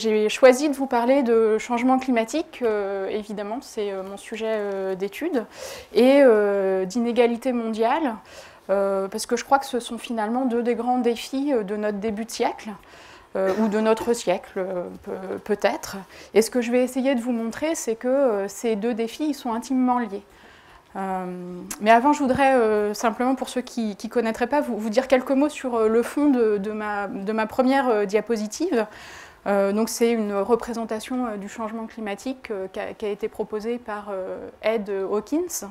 j'ai choisi de vous parler de changement climatique, évidemment, c'est mon sujet d'étude, et d'inégalité mondiale, parce que je crois que ce sont finalement deux des grands défis de notre début de siècle, ou de notre siècle, peut-être. Et ce que je vais essayer de vous montrer, c'est que ces deux défis ils sont intimement liés. Mais avant, je voudrais simplement, pour ceux qui ne connaîtraient pas, vous dire quelques mots sur le fond de ma première diapositive. Donc c'est une représentation du changement climatique qui a été proposée par Ed Hawkins.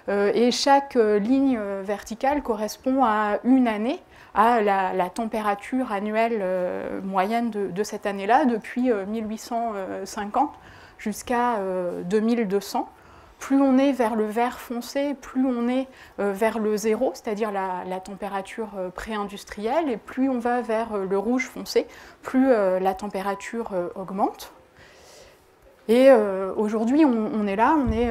Et chaque ligne verticale correspond à une année, à la température annuelle moyenne de cette année-là, depuis 1850 jusqu'à 2200. Plus on est vers le vert foncé, plus on est vers le zéro, c'est-à-dire la température pré-industrielle, et plus on va vers le rouge foncé, plus la température augmente. Et aujourd'hui, on est là, on est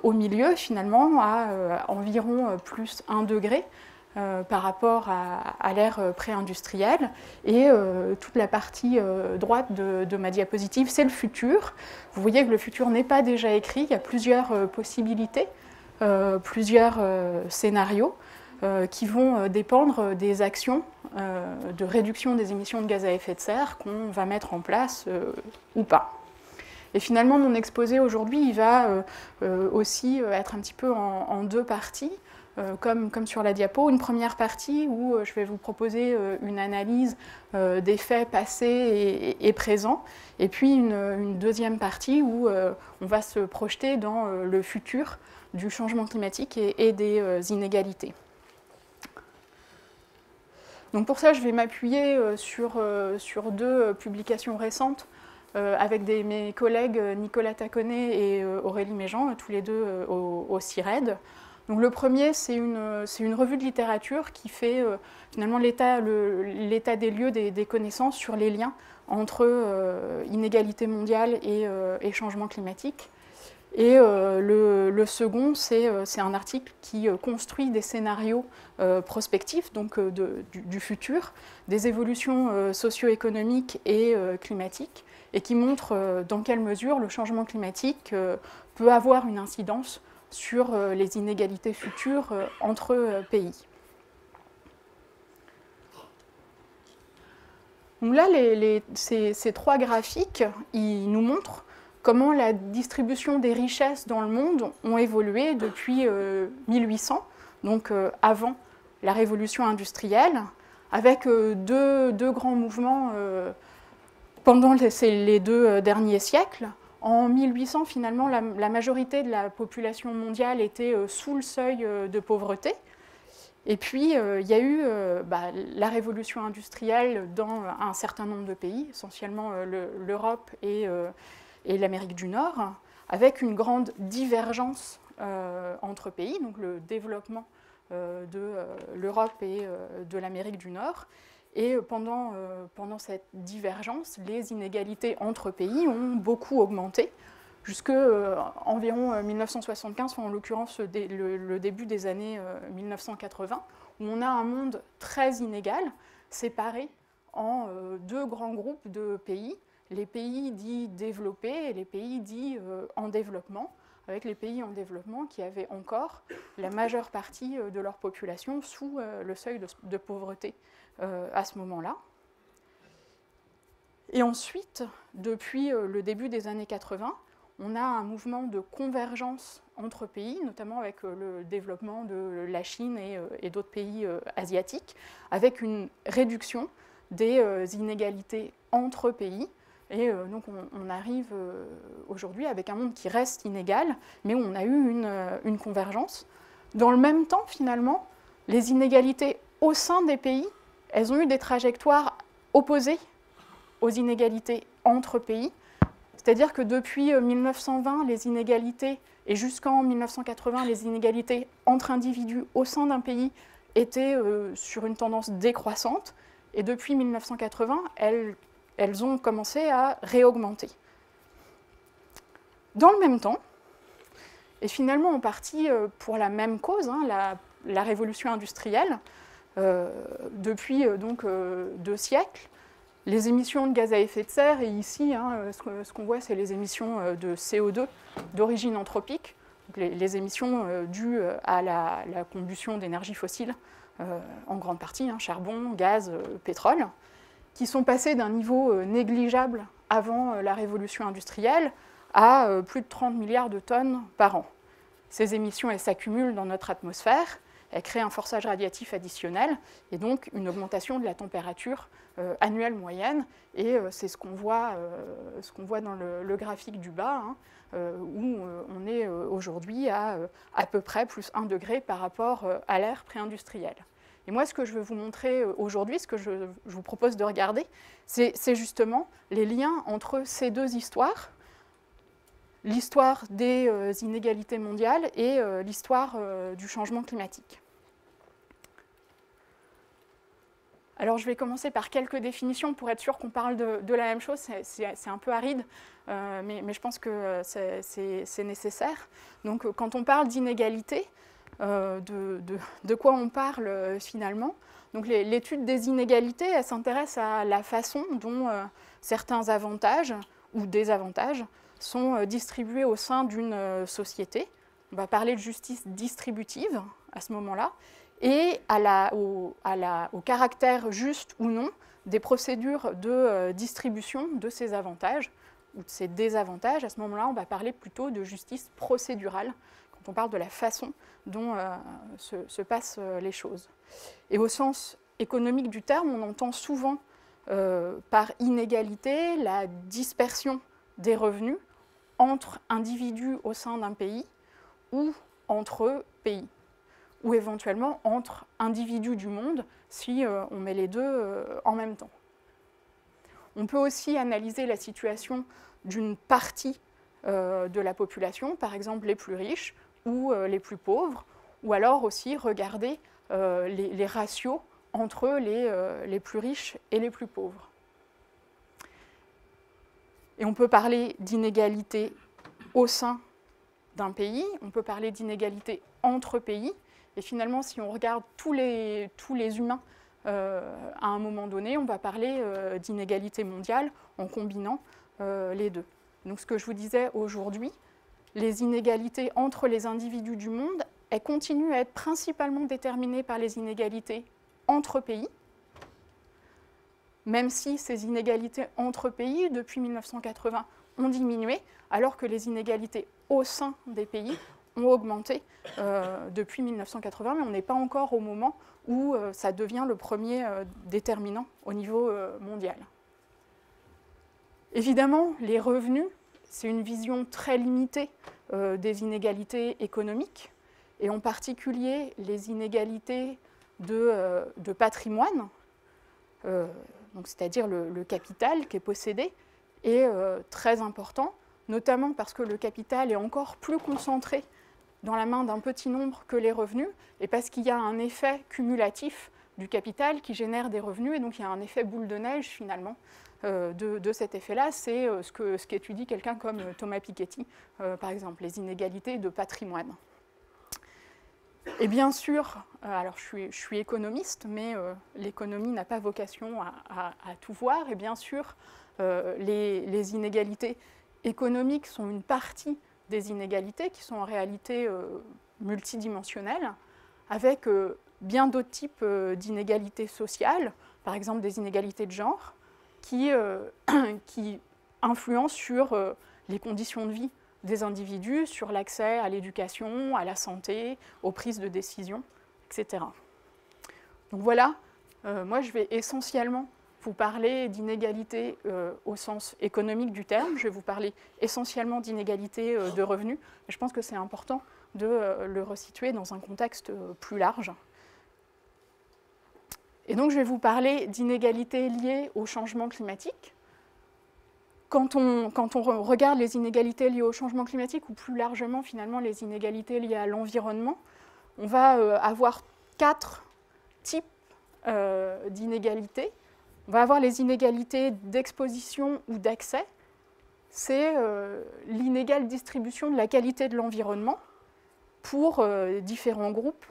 au milieu finalement, à environ plus 1 degré par rapport à l'ère pré-industrielle. Et toute la partie droite de ma diapositive, c'est le futur. Vous voyez que le futur n'est pas déjà écrit, il y a plusieurs possibilités, plusieurs scénarios qui vont dépendre des actions de réduction des émissions de gaz à effet de serre qu'on va mettre en place ou pas. Et finalement, mon exposé aujourd'hui, il va aussi être un petit peu en deux parties. Comme sur la diapo, une première partie où je vais vous proposer une analyse des faits passés et présents, et puis une deuxième partie où on va se projeter dans le futur du changement climatique et des inégalités. Donc pour ça, je vais m'appuyer sur deux publications récentes avec mes collègues Nicolas Taconnet et Aurélie Méjean, tous les deux au CIRED. Donc le premier, c'est une revue de littérature qui fait finalement l'état des lieux des connaissances sur les liens entre inégalité mondiale et changement climatique. Et le second, c'est un article qui construit des scénarios prospectifs, donc du futur, des évolutions socio-économiques et climatiques, et qui montre dans quelle mesure le changement climatique peut avoir une incidence sur les inégalités futures entre pays. Donc là, ces trois graphiques, ils nous montrent comment la distribution des richesses dans le monde ont évolué depuis 1800, donc avant la révolution industrielle, avec deux grands mouvements pendant les deux derniers siècles. En 1800, finalement, la majorité de la population mondiale était sous le seuil de pauvreté. Et puis, il y a eu la révolution industrielle dans un certain nombre de pays, essentiellement l'Europe et l'Amérique du Nord, avec une grande divergence entre pays, donc le développement de l'Europe et de l'Amérique du Nord. Et pendant cette divergence, les inégalités entre pays ont beaucoup augmenté, jusqu'à environ 1975, en l'occurrence le début des années 1980, où on a un monde très inégal, séparé en deux grands groupes de pays, les pays dits développés et les pays dits en développement, avec les pays en développement qui avaient encore la majeure partie de leur population sous le seuil de pauvreté à ce moment-là. Et ensuite, depuis le début des années 80, on a un mouvement de convergence entre pays, notamment avec le développement de la Chine et d'autres pays asiatiques, avec une réduction des inégalités entre pays. Et donc on arrive aujourd'hui avec un monde qui reste inégal, mais où on a eu une convergence. Dans le même temps, finalement, les inégalités au sein des pays, elles ont eu des trajectoires opposées aux inégalités entre pays. C'est-à-dire que depuis 1920, les inégalités, et jusqu'en 1980, les inégalités entre individus au sein d'un pays étaient sur une tendance décroissante. Et depuis 1980, elles ont commencé à réaugmenter. Dans le même temps, et finalement en partie pour la même cause, la révolution industrielle, depuis donc 2 siècles, les émissions de gaz à effet de serre, et ici, hein, ce qu'on voit, c'est les émissions de CO2 d'origine anthropique, donc les émissions dues à la combustion d'énergie fossile, en grande partie, hein, charbon, gaz, pétrole, qui sont passées d'un niveau négligeable avant la révolution industrielle à plus de 30 milliards de tonnes par an. Ces émissions, elles s'accumulent dans notre atmosphère, elles créent un forçage radiatif additionnel et donc une augmentation de la température annuelle moyenne. Et c'est ce qu'on voit dans le graphique du bas, hein, où on est aujourd'hui à peu près plus 1 degré par rapport à l'ère pré-industrielle. Et moi, ce que je veux vous montrer aujourd'hui, ce que je vous propose de regarder, c'est justement les liens entre ces deux histoires, l'histoire des inégalités mondiales et l'histoire du changement climatique. Alors je vais commencer par quelques définitions pour être sûr qu'on parle de la même chose. C'est un peu aride, mais je pense que c'est nécessaire. Donc quand on parle d'inégalité, de quoi on parle finalement? Donc l'étude des inégalités, elle s'intéresse à la façon dont certains avantages ou désavantages sont distribués au sein d'une société. On va parler de justice distributive à ce moment-là, et au caractère juste ou non des procédures de distribution de ces avantages ou de ces désavantages. À ce moment-là, on va parler plutôt de justice procédurale, quand on parle de la façon dont se passent les choses. Et au sens économique du terme, on entend souvent par inégalité la dispersion des revenus entre individus au sein d'un pays ou entre pays, ou éventuellement entre individus du monde, si on met les deux en même temps. On peut aussi analyser la situation d'une partie de la population, par exemple les plus riches ou les plus pauvres, ou alors aussi regarder les ratios entre les plus riches et les plus pauvres. Et on peut parler d'inégalité au sein d'un pays, on peut parler d'inégalité entre pays, et finalement, si on regarde tous les humains à un moment donné, on va parler d'inégalité mondiale en combinant les deux. Donc ce que je vous disais aujourd'hui, les inégalités entre les individus du monde, elles continuent à être principalement déterminées par les inégalités entre pays, même si ces inégalités entre pays, depuis 1980, ont diminué, alors que les inégalités au sein des pays ont augmenté depuis 1980, mais on n'est pas encore au moment où ça devient le premier déterminant au niveau mondial. Évidemment, les revenus, c'est une vision très limitée des inégalités économiques, et en particulier les inégalités de patrimoine, c'est-à-dire le capital qui est possédé, est très important, notamment parce que le capital est encore plus concentré dans la main d'un petit nombre que les revenus, et parce qu'il y a un effet cumulatif du capital qui génère des revenus, et donc il y a un effet boule de neige finalement de cet effet-là. C'est ce qu'étudie quelqu'un comme Thomas Piketty, par exemple, les inégalités de patrimoine. Et bien sûr, alors je suis économiste, mais l'économie n'a pas vocation à tout voir, et bien sûr, les inégalités économiques sont une partie des inégalités qui sont en réalité multidimensionnelles, avec bien d'autres types d'inégalités sociales, par exemple des inégalités de genre, qui influencent sur les conditions de vie des individus, sur l'accès à l'éducation, à la santé, aux prises de décision, etc. Donc voilà, moi je vais essentiellement vous parler d'inégalités au sens économique du terme. Je vais vous parler essentiellement d'inégalités de revenus. Mais je pense que c'est important de le resituer dans un contexte plus large. Et donc je vais vous parler d'inégalités liées au changement climatique. Quand on regarde les inégalités liées au changement climatique, ou plus largement finalement les inégalités liées à l'environnement, on va avoir 4 types d'inégalités. On va avoir les inégalités d'exposition ou d'accès. C'est l'inégale distribution de la qualité de l'environnement pour différents groupes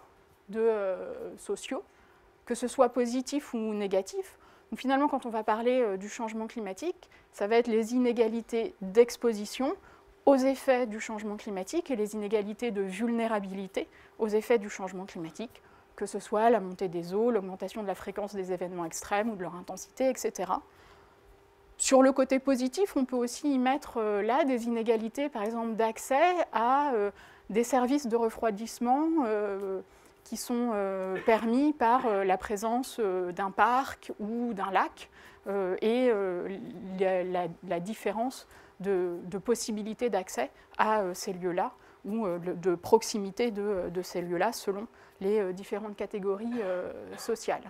sociaux, que ce soit positif ou négatif. Donc finalement, quand on va parler du changement climatique, ça va être les inégalités d'exposition aux effets du changement climatique et les inégalités de vulnérabilité aux effets du changement climatique, que ce soit la montée des eaux, l'augmentation de la fréquence des événements extrêmes ou de leur intensité, etc. Sur le côté positif, on peut aussi y mettre là des inégalités, par exemple, d'accès à des services de refroidissement qui sont permis par la présence d'un parc ou d'un lac et la différence de possibilités d'accès à ces lieux-là ou de proximité de ces lieux-là selon les différentes catégories sociales.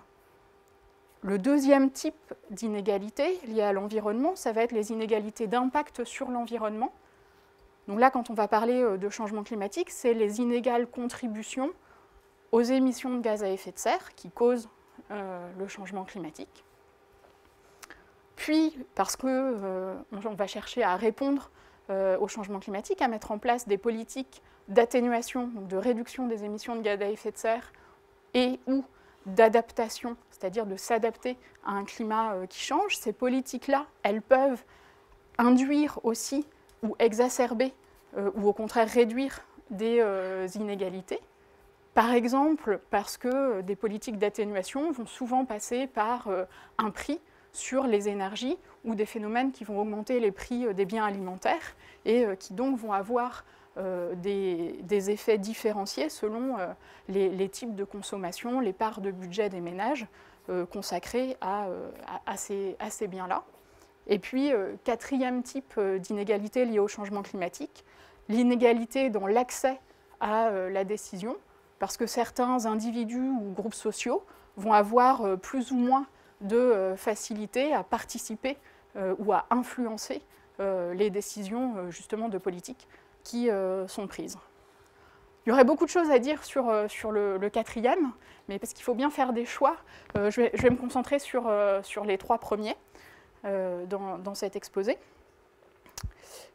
Le deuxième type d'inégalité liée à l'environnement, ça va être les inégalités d'impact sur l'environnement. Donc là, quand on va parler de changement climatique, c'est les inégales contributions aux émissions de gaz à effet de serre qui causent le changement climatique. Puis, parce qu'on va chercher à répondre au changement climatique, à mettre en place des politiques d'atténuation, donc de réduction des émissions de gaz à effet de serre et ou d'adaptation, c'est-à-dire de s'adapter à un climat qui change, ces politiques-là, elles peuvent induire aussi ou exacerber ou au contraire réduire des inégalités. Par exemple, parce que des politiques d'atténuation vont souvent passer par un prix sur les énergies ou des phénomènes qui vont augmenter les prix des biens alimentaires et qui donc vont avoir des effets différenciés selon les types de consommation, les parts de budget des ménages consacrés à ces biens-là. Et puis, quatrième type d'inégalité liée au changement climatique, l'inégalité dans l'accès à la décision, parce que certains individus ou groupes sociaux vont avoir plus ou moins de facilité à participer ou à influencer les décisions justement de politique qui sont prises. Il y aurait beaucoup de choses à dire sur le quatrième, mais parce qu'il faut bien faire des choix, je vais me concentrer sur les trois premiers dans cet exposé.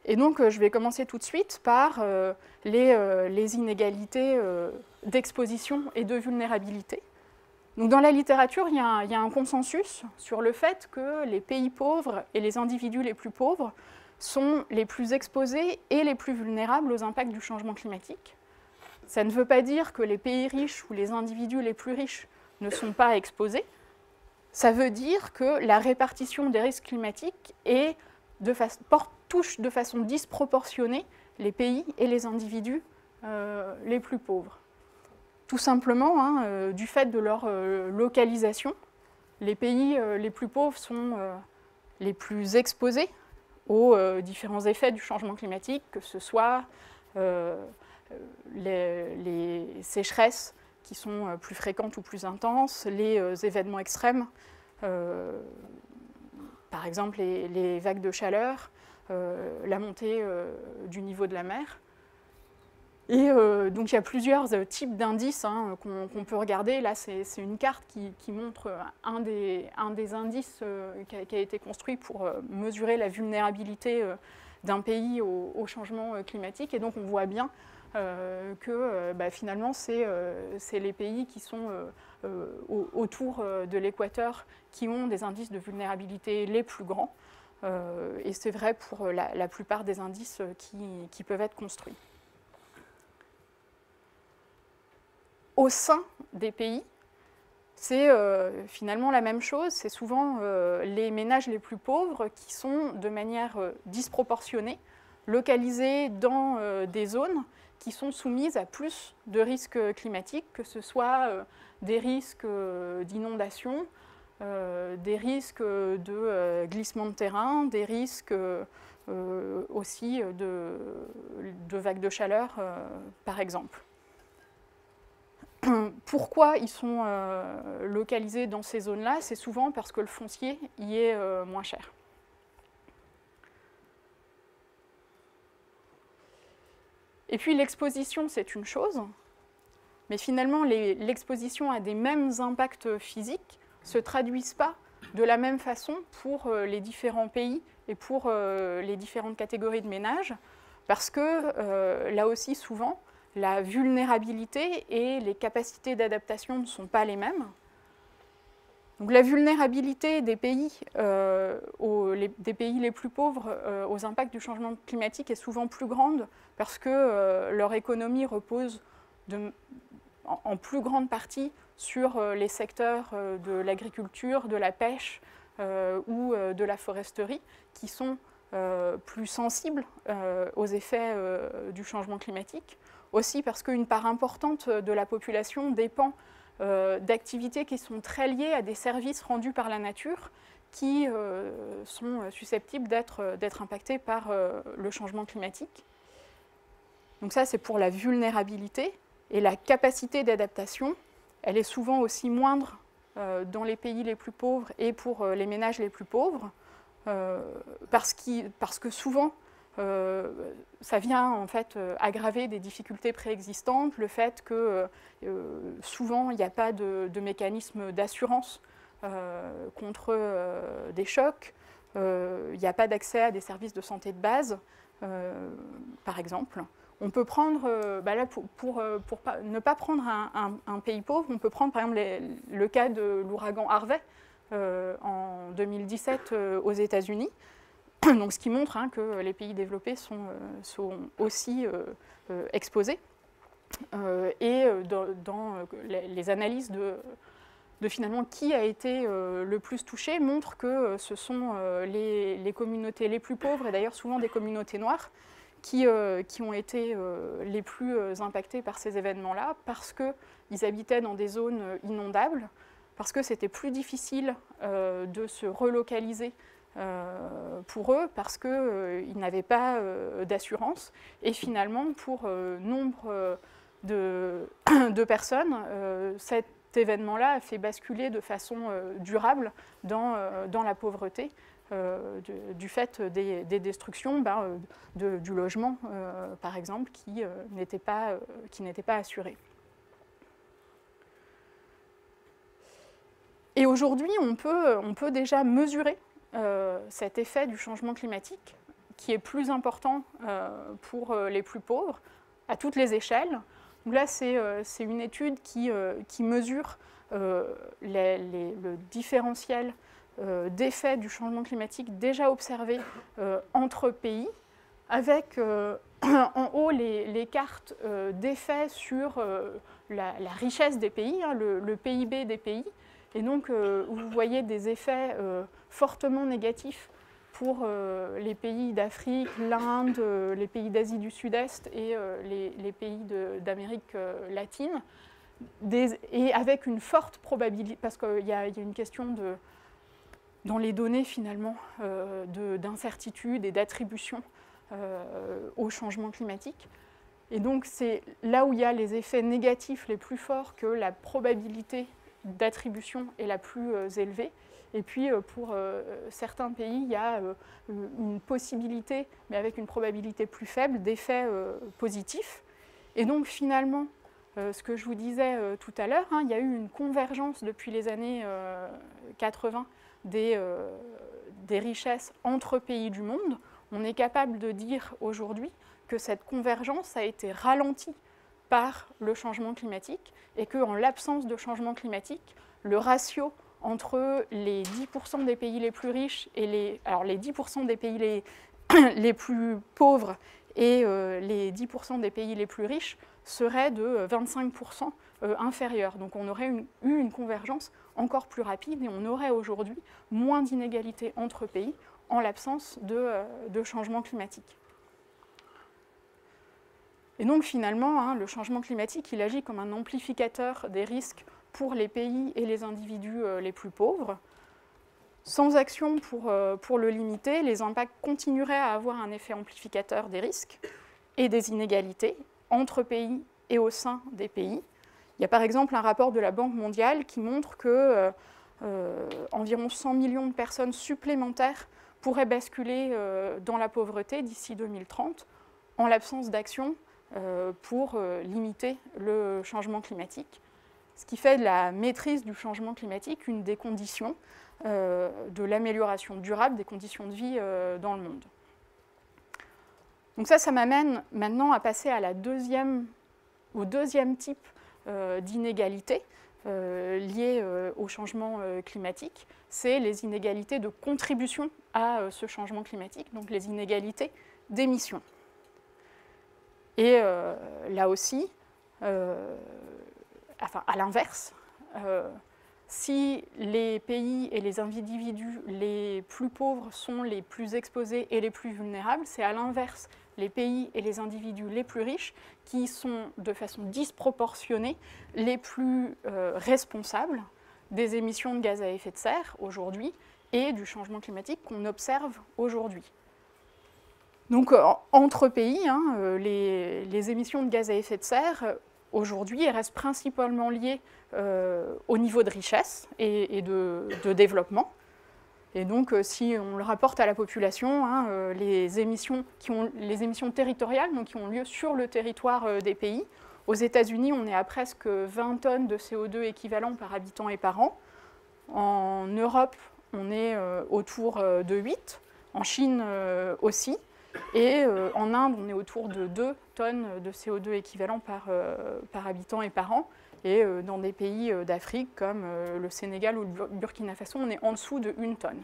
Et donc, je vais commencer tout de suite par les inégalités d'exposition et de vulnérabilité. Donc, dans la littérature, il y a un consensus sur le fait que les pays pauvres et les individus les plus pauvres sont les plus exposés et les plus vulnérables aux impacts du changement climatique. Ça ne veut pas dire que les pays riches ou les individus les plus riches ne sont pas exposés. Ça veut dire que la répartition des risques climatiques touche de façon disproportionnée les pays et les individus les plus pauvres. Tout simplement, du fait de leur localisation, les pays les plus pauvres sont les plus exposés aux différents effets du changement climatique, que ce soit les sécheresses qui sont plus fréquentes ou plus intenses, les événements extrêmes, par exemple les vagues de chaleur, la montée du niveau de la mer. Et donc il y a plusieurs types d'indices qu'on peut regarder. Là, c'est une carte qui montre un des indices qui a été construit pour mesurer la vulnérabilité d'un pays au changement climatique. Et donc on voit bien que finalement, c'est les pays qui sont autour de l'équateur qui ont des indices de vulnérabilité les plus grands. Et c'est vrai pour la plupart des indices qui peuvent être construits. Au sein des pays, c'est finalement la même chose. C'est souvent les ménages les plus pauvres qui sont de manière disproportionnée localisés dans des zones qui sont soumises à plus de risques climatiques, que ce soit des risques d'inondation, des risques de glissement de terrain, des risques aussi de vagues de chaleur, par exemple. Pourquoi ils sont localisés dans ces zones-là? C'est souvent parce que le foncier y est moins cher. Et puis l'exposition, c'est une chose, mais finalement l'exposition à des mêmes impacts physiques ne se traduisent pas de la même façon pour les différents pays et pour les différentes catégories de ménages, parce que là aussi souvent, la vulnérabilité et les capacités d'adaptation ne sont pas les mêmes. Donc la vulnérabilité des pays, des pays les plus pauvres aux impacts du changement climatique est souvent plus grande parce que leur économie repose en plus grande partie sur les secteurs de l'agriculture, de la pêche ou de la foresterie, qui sont plus sensibles aux effets du changement climatique. Aussi parce qu'une part importante de la population dépend d'activités qui sont très liées à des services rendus par la nature qui sont susceptibles d'être impactés par le changement climatique. Donc ça, c'est pour la vulnérabilité. Et la capacité d'adaptation, elle est souvent aussi moindre dans les pays les plus pauvres et pour les ménages les plus pauvres, parce que souvent, ça vient en fait aggraver des difficultés préexistantes, le fait que souvent il n'y a pas de mécanisme d'assurance contre des chocs, il n'y a pas d'accès à des services de santé de base, par exemple. On peut prendre, là, pour ne pas prendre un pays pauvre, on peut prendre par exemple le cas de l'ouragan Harvey en 2017 aux États-Unis. Donc, ce qui montre que les pays développés sont aussi exposés. Et dans les analyses de finalement qui a été le plus touché montrent que ce sont les communautés les plus pauvres, et d'ailleurs souvent des communautés noires, qui ont été les plus impactés par ces événements-là, parce qu'ils habitaient dans des zones inondables, parce que c'était plus difficile de se relocaliser pour eux, parce qu'ils n'avaient pas d'assurance. Et finalement, pour nombre de personnes, cet événement-là a fait basculer de façon durable dans la pauvreté, du fait des destructions du logement, par exemple, qui n'était pas assuré. Et aujourd'hui, on peut déjà mesurer cet effet du changement climatique, qui est plus important pour les plus pauvres, à toutes les échelles. Donc là, c'est une étude qui mesure le différentiel d'effets du changement climatique déjà observé entre pays, avec en haut les cartes d'effets sur la richesse des pays, le PIB des pays, et donc vous voyez des effets fortement négatifs pour les pays d'Afrique, l'Inde, les pays d'Asie du Sud-Est et les pays d'Amérique latine, et avec une forte probabilité, parce qu'il y a une question dans les données finalement d'incertitude et d'attribution au changement climatique. Et donc c'est là où il y a les effets négatifs les plus forts, que la probabilité d'attribution est la plus élevée. Et puis pour certains pays, il y a une possibilité, mais avec une probabilité plus faible, d'effets positifs. Et donc finalement, ce que je vous disais tout à l'heure, il y a eu une convergence depuis les années 80 des richesses entre pays du monde. On est capable de dire aujourd'hui que cette convergence a été ralentie par le changement climatique, et qu'en l'absence de changement climatique, le ratio entre les 10% des pays les plus riches et les 10% des pays les plus pauvres et les 10% des pays les plus riches serait de 25% inférieur. Donc on aurait eu une convergence encore plus rapide, et on aurait aujourd'hui moins d'inégalités entre pays en l'absence de changement climatique. Et donc finalement, le changement climatique, il agit comme un amplificateur des risques pour les pays et les individus les plus pauvres. Sans action pour le limiter, les impacts continueraient à avoir un effet amplificateur des risques et des inégalités entre pays et au sein des pays. Il y a par exemple un rapport de la Banque mondiale qui montre que environ 100 millions de personnes supplémentaires pourraient basculer dans la pauvreté d'ici 2030 en l'absence d'action pour limiter le changement climatique. Ce qui fait de la maîtrise du changement climatique une des conditions de l'amélioration durable des conditions de vie dans le monde. Donc ça m'amène maintenant à passer au deuxième type d'inégalité, liées au changement climatique, c'est les inégalités de contribution à ce changement climatique, donc les inégalités d'émissions. Et là aussi, enfin, à l'inverse, si les pays et les individus les plus pauvres sont les plus exposés et les plus vulnérables, c'est à l'inverse les pays et les individus les plus riches qui sont de façon disproportionnée les plus responsables des émissions de gaz à effet de serre aujourd'hui et du changement climatique qu'on observe aujourd'hui. Donc entre pays, les émissions de gaz à effet de serre aujourd'hui restent principalement liées au niveau de richesse et de développement. Et donc, si on le rapporte à la population, les émissions territoriales, donc qui ont lieu sur le territoire des pays, aux États-Unis, on est à presque 20 tonnes de CO2 équivalent par habitant et par an. En Europe, on est autour de 8. En Chine aussi. Et en Inde, on est autour de 2 tonnes de CO2 équivalent par habitant et par an. Et dans des pays d'Afrique comme le Sénégal ou le Burkina Faso, on est en dessous de 1 tonne.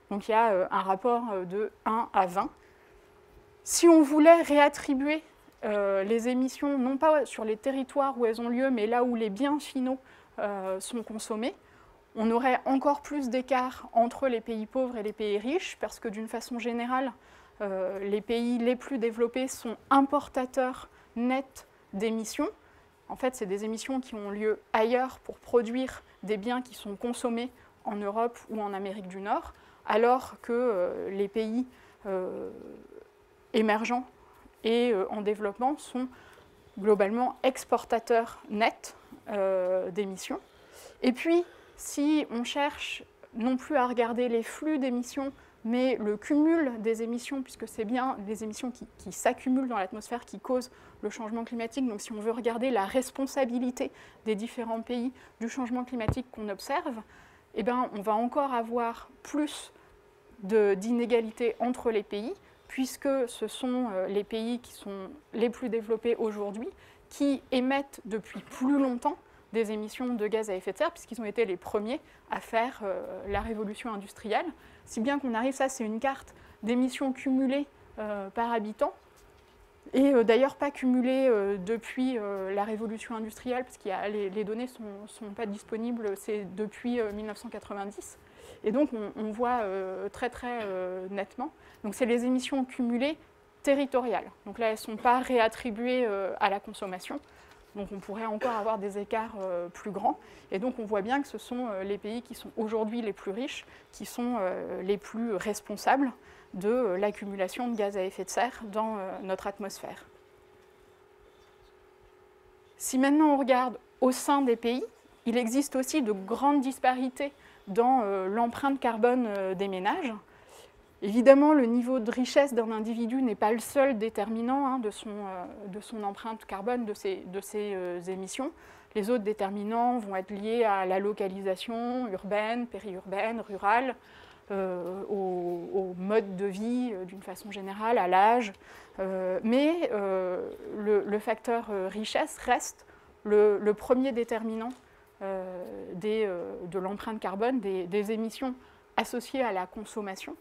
Donc il y a un rapport de 1 à 20. Si on voulait réattribuer les émissions, non pas sur les territoires où elles ont lieu, mais là où les biens finaux sont consommés, on aurait encore plus d'écart entre les pays pauvres et les pays riches, parce que d'une façon générale, les pays les plus développés sont importateurs nets d'émissions. En fait, c'est des émissions qui ont lieu ailleurs pour produire des biens qui sont consommés en Europe ou en Amérique du Nord, alors que les pays émergents et en développement sont globalement exportateurs nets d'émissions. Et puis, si on cherche non plus à regarder les flux d'émissions, mais le cumul des émissions, puisque c'est bien les émissions qui s'accumulent dans l'atmosphère qui causent le changement climatique. Donc si on veut regarder la responsabilité des différents pays du changement climatique qu'on observe, eh ben, on va encore avoir plus d'inégalités entre les pays, puisque ce sont les pays qui sont les plus développés aujourd'hui qui émettent depuis plus longtemps des émissions de gaz à effet de serre, puisqu'ils ont été les premiers à faire la révolution industrielle. Si bien qu'on arrive, ça c'est une carte d'émissions cumulées par habitant, et d'ailleurs pas cumulées depuis la révolution industrielle, parce que les données ne sont pas disponibles, c'est depuis 1990. Et donc on voit très nettement. Donc c'est les émissions cumulées territoriales. Donc là, elles ne sont pas réattribuées à la consommation. Donc on pourrait encore avoir des écarts plus grands. Et donc on voit bien que ce sont les pays qui sont aujourd'hui les plus riches, qui sont les plus responsables de l'accumulation de gaz à effet de serre dans notre atmosphère. Si maintenant on regarde au sein des pays, il existe aussi de grandes disparités dans l'empreinte carbone des ménages. Évidemment, le niveau de richesse d'un individu n'est pas le seul déterminant de son empreinte carbone, de ses émissions. Les autres déterminants vont être liés à la localisation urbaine, périurbaine, rurale, au mode de vie d'une façon générale, à l'âge. Mais le facteur richesse reste le premier déterminant de l'empreinte carbone, des émissions associées à la consommation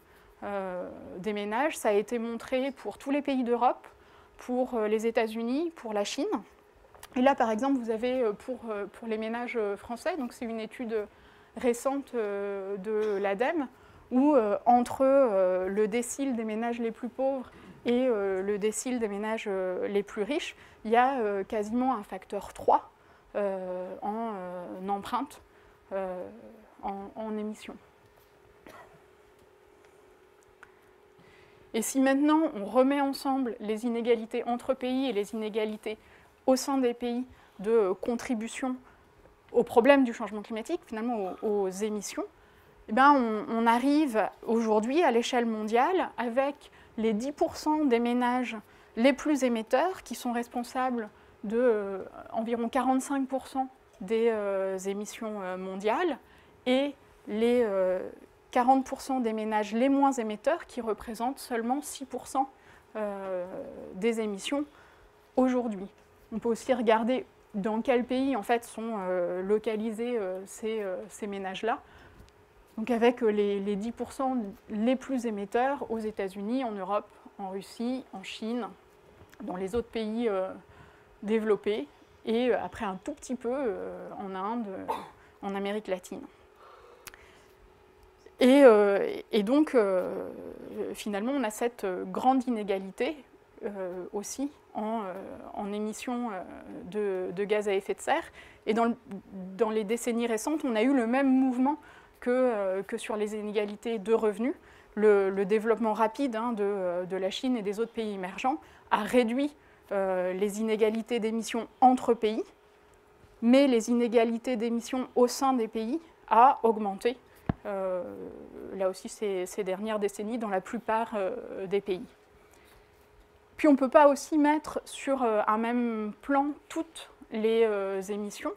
des ménages. Ça a été montré pour tous les pays d'Europe, pour les États-Unis, pour la Chine. Et là, par exemple, vous avez pour les ménages français, donc c'est une étude récente de l'ADEME, où entre le décile des ménages les plus pauvres et le décile des ménages les plus riches, il y a quasiment un facteur 3 en empreinte, en émissions. Et si maintenant on remet ensemble les inégalités entre pays et les inégalités au sein des pays de contribution au problème du changement climatique, finalement aux émissions, eh bien on arrive aujourd'hui à l'échelle mondiale avec les 10% des ménages les plus émetteurs qui sont responsables d'environ 45% des émissions mondiales et les 40% des ménages les moins émetteurs qui représentent seulement 6% des émissions aujourd'hui. On peut aussi regarder dans quel pays en fait sont localisés ces ménages-là. Donc avec les 10% les plus émetteurs aux États-Unis, en Europe, en Russie, en Chine, dans les autres pays développés, et après un tout petit peu en Inde, en Amérique latine. Et donc, finalement, on a cette grande inégalité aussi en émissions de gaz à effet de serre. Et dans les décennies récentes, on a eu le même mouvement que sur les inégalités de revenus. Le développement rapide de la Chine et des autres pays émergents a réduit les inégalités d'émissions entre pays, mais les inégalités d'émissions au sein des pays a augmenté, là aussi ces dernières décennies, dans la plupart des pays. Puis on ne peut pas aussi mettre sur un même plan toutes les émissions.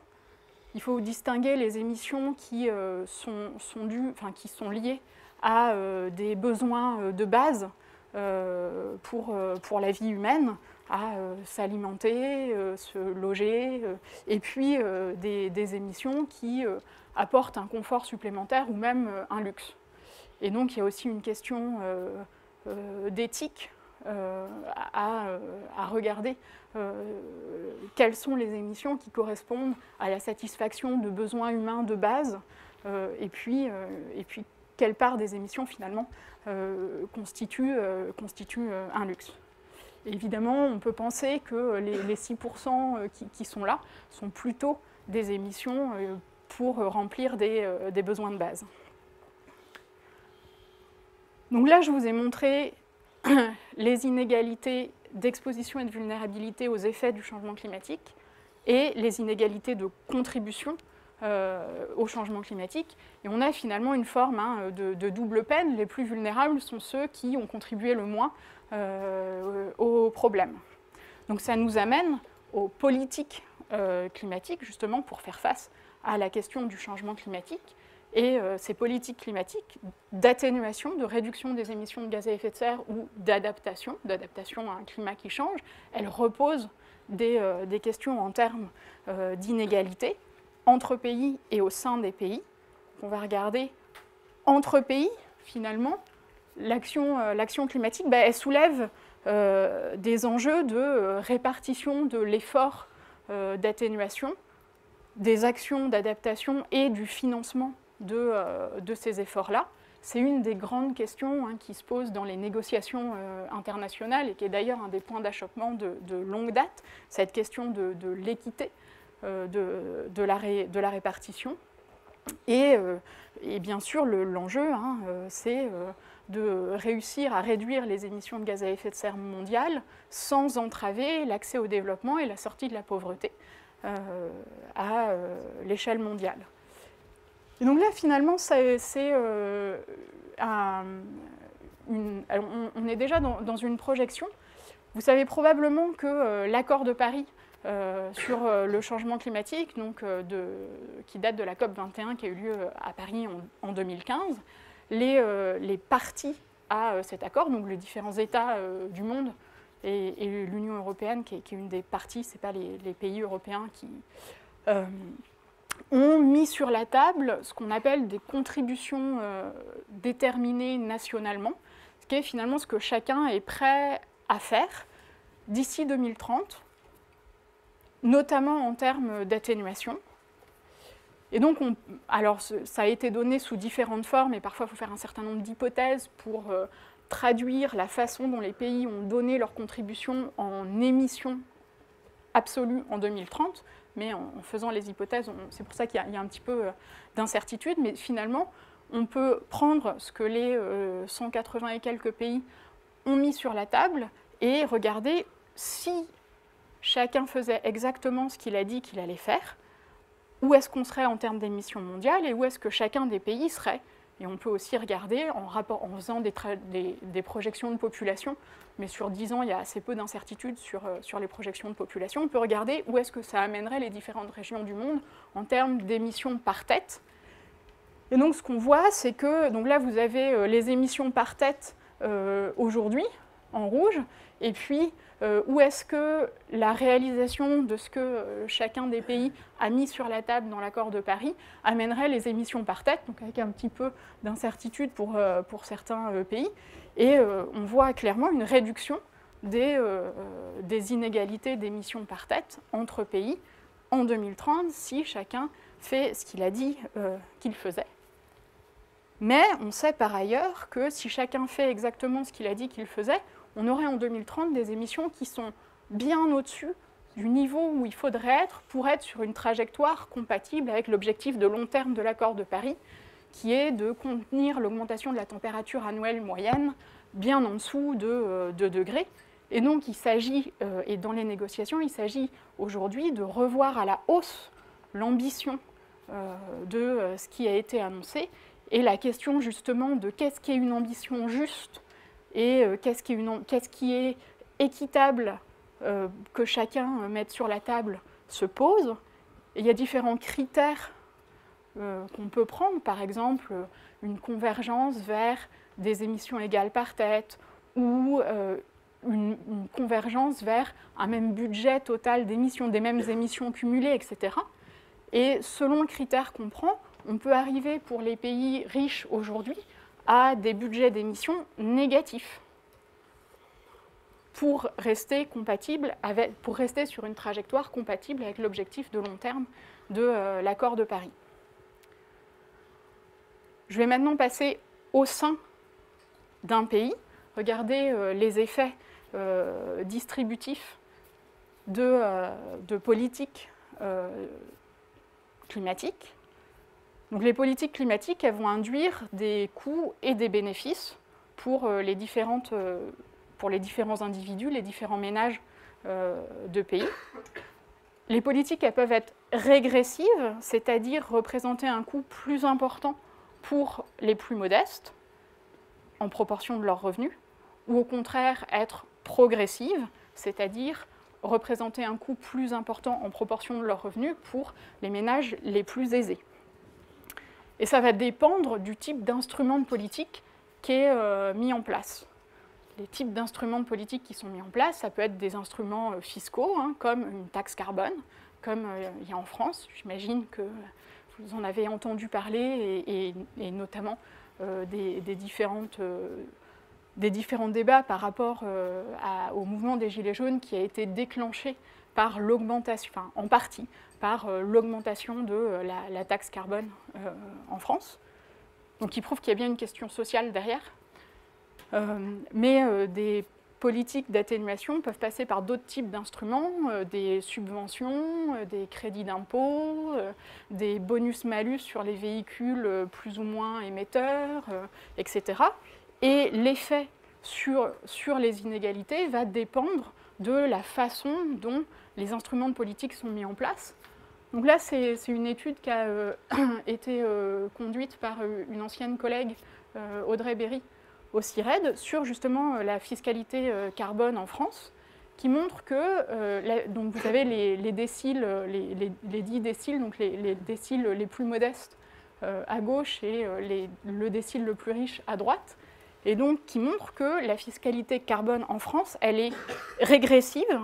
Il faut distinguer les émissions qui sont liées à des besoins de base pour la vie humaine, à s'alimenter, se loger, et puis des émissions qui apportent un confort supplémentaire ou même un luxe. Et donc il y a aussi une question d'éthique à regarder quelles sont les émissions qui correspondent à la satisfaction de besoins humains de base, et puis quelle part des émissions finalement constitue un luxe. Et évidemment, on peut penser que les 6% qui sont là sont plutôt des émissions pour remplir des besoins de base. Donc là, je vous ai montré les inégalités d'exposition et de vulnérabilité aux effets du changement climatique et les inégalités de contribution au changement climatique. Et on a finalement une forme de double peine. Les plus vulnérables sont ceux qui ont contribué le moins au problème. Donc ça nous amène aux politiques climatiques, justement, pour faire face à la question du changement climatique. Et ces politiques climatiques d'atténuation, de réduction des émissions de gaz à effet de serre ou d'adaptation à un climat qui change, elles reposent des questions en termes d'inégalité entre pays et au sein des pays. On va regarder entre pays, finalement, l'action climatique, elle soulève des enjeux de répartition de l'effort d'atténuation, des actions d'adaptation et du financement de ces efforts-là. C'est une des grandes questions qui se posent dans les négociations internationales et qui est d'ailleurs un des points d'achoppement de longue date, cette question de l'équité de la répartition. Et bien sûr, l'enjeu, c'est de réussir à réduire les émissions de gaz à effet de serre mondiales sans entraver l'accès au développement et la sortie de la pauvreté à l'échelle mondiale. Et donc là, finalement, on est déjà dans une projection. Vous savez probablement que l'accord de Paris sur le changement climatique, qui date de la COP21 qui a eu lieu à Paris en 2015, les parties à cet accord, donc les différents États du monde et l'Union européenne, qui est une des parties, ce n'est pas les pays européens qui ont mis sur la table ce qu'on appelle des contributions déterminées nationalement, ce qui est finalement ce que chacun est prêt à faire d'ici 2030, notamment en termes d'atténuation. Et donc, alors ça a été donné sous différentes formes, et parfois il faut faire un certain nombre d'hypothèses pour traduire la façon dont les pays ont donné leur contribution en émissions absolues en 2030, mais en faisant les hypothèses, c'est pour ça qu'il y a un petit peu d'incertitude, mais finalement, on peut prendre ce que les 180 et quelques pays ont mis sur la table et regarder si chacun faisait exactement ce qu'il a dit qu'il allait faire, où est-ce qu'on serait en termes d'émissions mondiales et où est-ce que chacun des pays serait. Et on peut aussi regarder en faisant des projections de population, mais sur 10 ans, il y a assez peu d'incertitudes sur les projections de population. On peut regarder où est-ce que ça amènerait les différentes régions du monde en termes d'émissions par tête. Et donc ce qu'on voit, c'est que, donc là vous avez les émissions par tête aujourd'hui, en rouge, et puis où est-ce que la réalisation de ce que chacun des pays a mis sur la table dans l'accord de Paris amènerait les émissions par tête, donc avec un petit peu d'incertitude pour certains pays. Et on voit clairement une réduction des inégalités d'émissions par tête entre pays en 2030 si chacun fait ce qu'il a dit qu'il faisait. Mais on sait par ailleurs que si chacun fait exactement ce qu'il a dit qu'il faisait, on aurait en 2030 des émissions qui sont bien au-dessus du niveau où il faudrait être pour être sur une trajectoire compatible avec l'objectif de long terme de l'accord de Paris, qui est de contenir l'augmentation de la température annuelle moyenne bien en dessous de 2 degrés. Et donc il s'agit, et dans les négociations, il s'agit aujourd'hui de revoir à la hausse l'ambition de ce qui a été annoncé, et la question justement de qu'est-ce qui est une ambition juste et qu'est-ce qui est équitable que chacun mette sur la table se pose. Et il y a différents critères qu'on peut prendre, par exemple une convergence vers des émissions égales par tête ou une convergence vers un même budget total d'émissions, des mêmes émissions cumulées, etc. Et selon le critère qu'on prend, on peut arriver pour les pays riches aujourd'hui à des budgets d'émissions négatifs pour rester sur une trajectoire compatible avec l'objectif de long terme de l'accord de Paris. Je vais maintenant passer au sein d'un pays, regarder les effets distributifs de politiques climatiques. Donc les politiques climatiques, elles vont induire des coûts et des bénéfices pour les différents individus, les différents ménages de pays. Les politiques, elles peuvent être régressives, c'est-à-dire représenter un coût plus important pour les plus modestes, en proportion de leurs revenus, ou au contraire être progressives, c'est-à-dire représenter un coût plus important en proportion de leurs revenus pour les ménages les plus aisés. Et ça va dépendre du type d'instrument de politique qui est mis en place. Les types d'instruments de politique qui sont mis en place, ça peut être des instruments fiscaux, comme une taxe carbone, comme il y a en France. J'imagine que vous en avez entendu parler, et notamment des différents débats par rapport au mouvement des Gilets jaunes qui a été déclenché par l'augmentation, enfin en partie, par l'augmentation de la taxe carbone en France. Donc il prouve qu'il y a bien une question sociale derrière. Mais des politiques d'atténuation peuvent passer par d'autres types d'instruments, des subventions, des crédits d'impôt, des bonus-malus sur les véhicules plus ou moins émetteurs, etc. Et l'effet sur les inégalités va dépendre de la façon dont les instruments de politique sont mis en place. Donc là, c'est une étude qui a été conduite par une ancienne collègue, Audrey Berry, au CIRED, sur justement la fiscalité carbone en France, qui montre que donc vous avez les déciles, les 10 déciles, donc les déciles les plus modestes à gauche et le décile le plus riche à droite, et donc qui montre que la fiscalité carbone en France, elle est régressive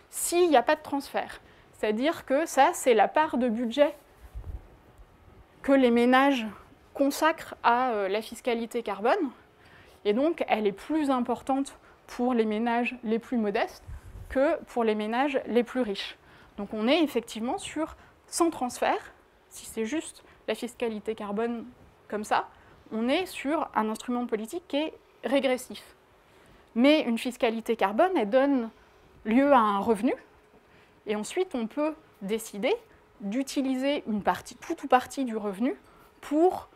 s'il n'y a pas de transfert. C'est-à-dire que ça, c'est la part de budget que les ménages consacrent à la fiscalité carbone, et donc elle est plus importante pour les ménages les plus modestes que pour les ménages les plus riches. Donc on est effectivement sur, sans transfert, si c'est juste la fiscalité carbone comme ça, on est sur un instrument de politique qui est régressif. Mais une fiscalité carbone, elle donne lieu à un revenu, et ensuite on peut décider d'utiliser une partie, tout ou partie du revenu pour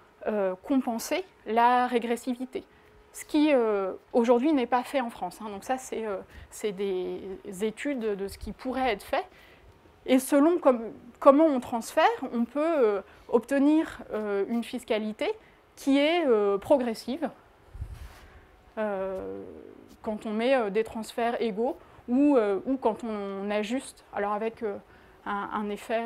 compenser la régressivité. Ce qui aujourd'hui n'est pas fait en France. Donc ça, c'est des études de ce qui pourrait être fait. Et selon comment on transfère, on peut obtenir une fiscalité qui est progressive quand on met des transferts égaux ou quand on ajuste, alors avec un effet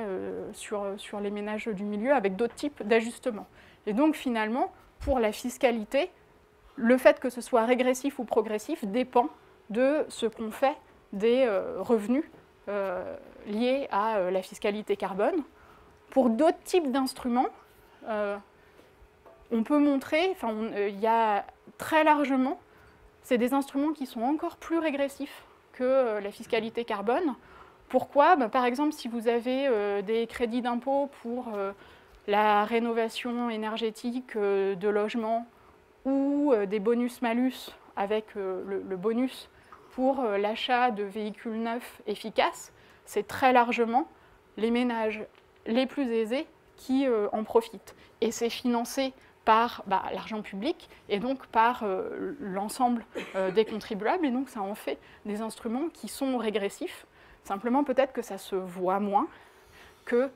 sur les ménages du milieu, avec d'autres types d'ajustements. Et donc finalement, pour la fiscalité, le fait que ce soit régressif ou progressif dépend de ce qu'on fait des revenus liés à la fiscalité carbone. Pour d'autres types d'instruments, on peut montrer, il y a très largement, c'est des instruments qui sont encore plus régressifs que la fiscalité carbone. Pourquoi ? Par exemple, si vous avez des crédits d'impôt pour la rénovation énergétique de logements ou des bonus-malus avec le bonus pour l'achat de véhicules neufs efficaces, c'est très largement les ménages les plus aisés qui en profitent. Et c'est financé par l'argent public et donc par l'ensemble des contribuables. Et donc ça en fait des instruments qui sont régressifs. Simplement peut-être que ça se voit moins que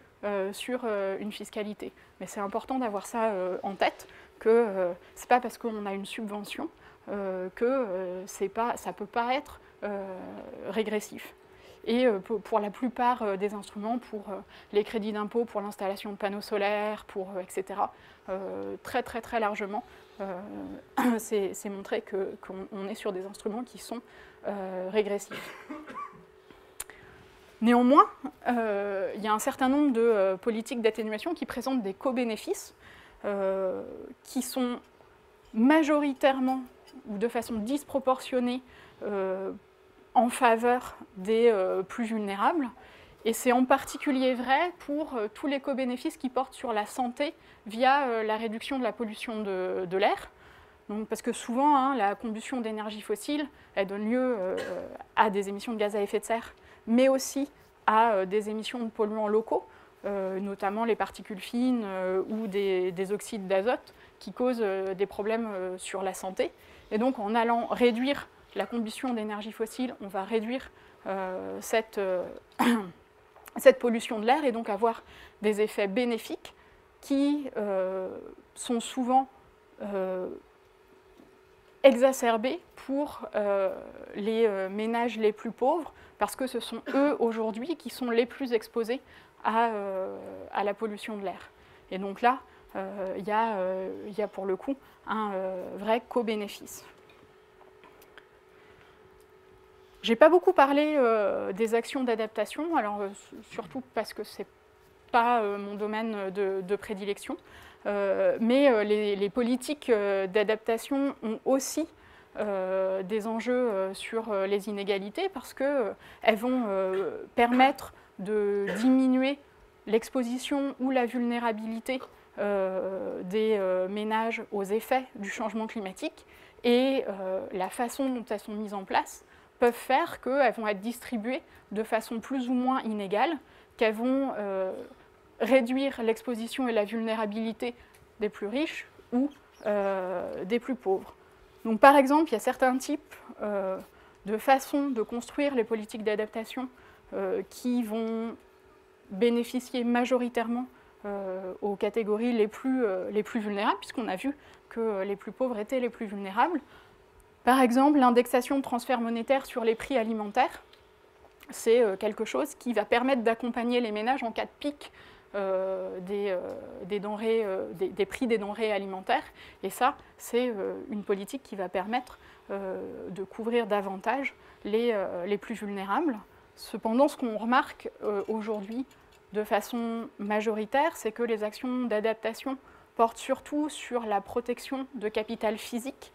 sur une fiscalité. Mais c'est important d'avoir ça en tête, que c'est pas parce qu'on a une subvention que ça ne peut pas être régressif. Et pour la plupart des instruments, pour les crédits d'impôt, pour l'installation de panneaux solaires, etc., très largement, c'est montré qu'on est sur des instruments qui sont régressifs. Néanmoins, il y a un certain nombre de politiques d'atténuation qui présentent des co-bénéfices qui sont majoritairement ou de façon disproportionnée en faveur des plus vulnérables. Et c'est en particulier vrai pour tous les co-bénéfices qui portent sur la santé via la réduction de la pollution de l'air. Donc, parce que souvent, la combustion d'énergie fossile, elle donne lieu à des émissions de gaz à effet de serre, mais aussi à des émissions de polluants locaux, notamment les particules fines ou des oxydes d'azote qui causent des problèmes sur la santé. Et donc, en allant réduire la combustion d'énergie fossile, on va réduire cette pollution de l'air et donc avoir des effets bénéfiques qui sont souvent exacerbés pour les ménages les plus pauvres, parce que ce sont eux aujourd'hui qui sont les plus exposés à la pollution de l'air. Et donc là, il y a pour le coup un vrai co-bénéfice. Je n'ai pas beaucoup parlé des actions d'adaptation, alors surtout parce que ce n'est pas mon domaine de prédilection, mais les politiques d'adaptation ont aussi des enjeux sur les inégalités parce qu'elles vont permettre de diminuer l'exposition ou la vulnérabilité des ménages aux effets du changement climatique et la façon dont elles sont mises en place peuvent faire qu'elles vont être distribuées de façon plus ou moins inégale, qu'elles vont réduire l'exposition et la vulnérabilité des plus riches ou des plus pauvres. Donc, par exemple, il y a certains types de façons de construire les politiques d'adaptation qui vont bénéficier majoritairement aux catégories les plus vulnérables, puisqu'on a vu que les plus pauvres étaient les plus vulnérables. Par exemple, l'indexation de transfert monétaire sur les prix alimentaires, c'est quelque chose qui va permettre d'accompagner les ménages en cas de pic des prix des denrées alimentaires. Et ça, c'est une politique qui va permettre de couvrir davantage les plus vulnérables. Cependant, ce qu'on remarque aujourd'hui de façon majoritaire, c'est que les actions d'adaptation portent surtout sur la protection de capital physique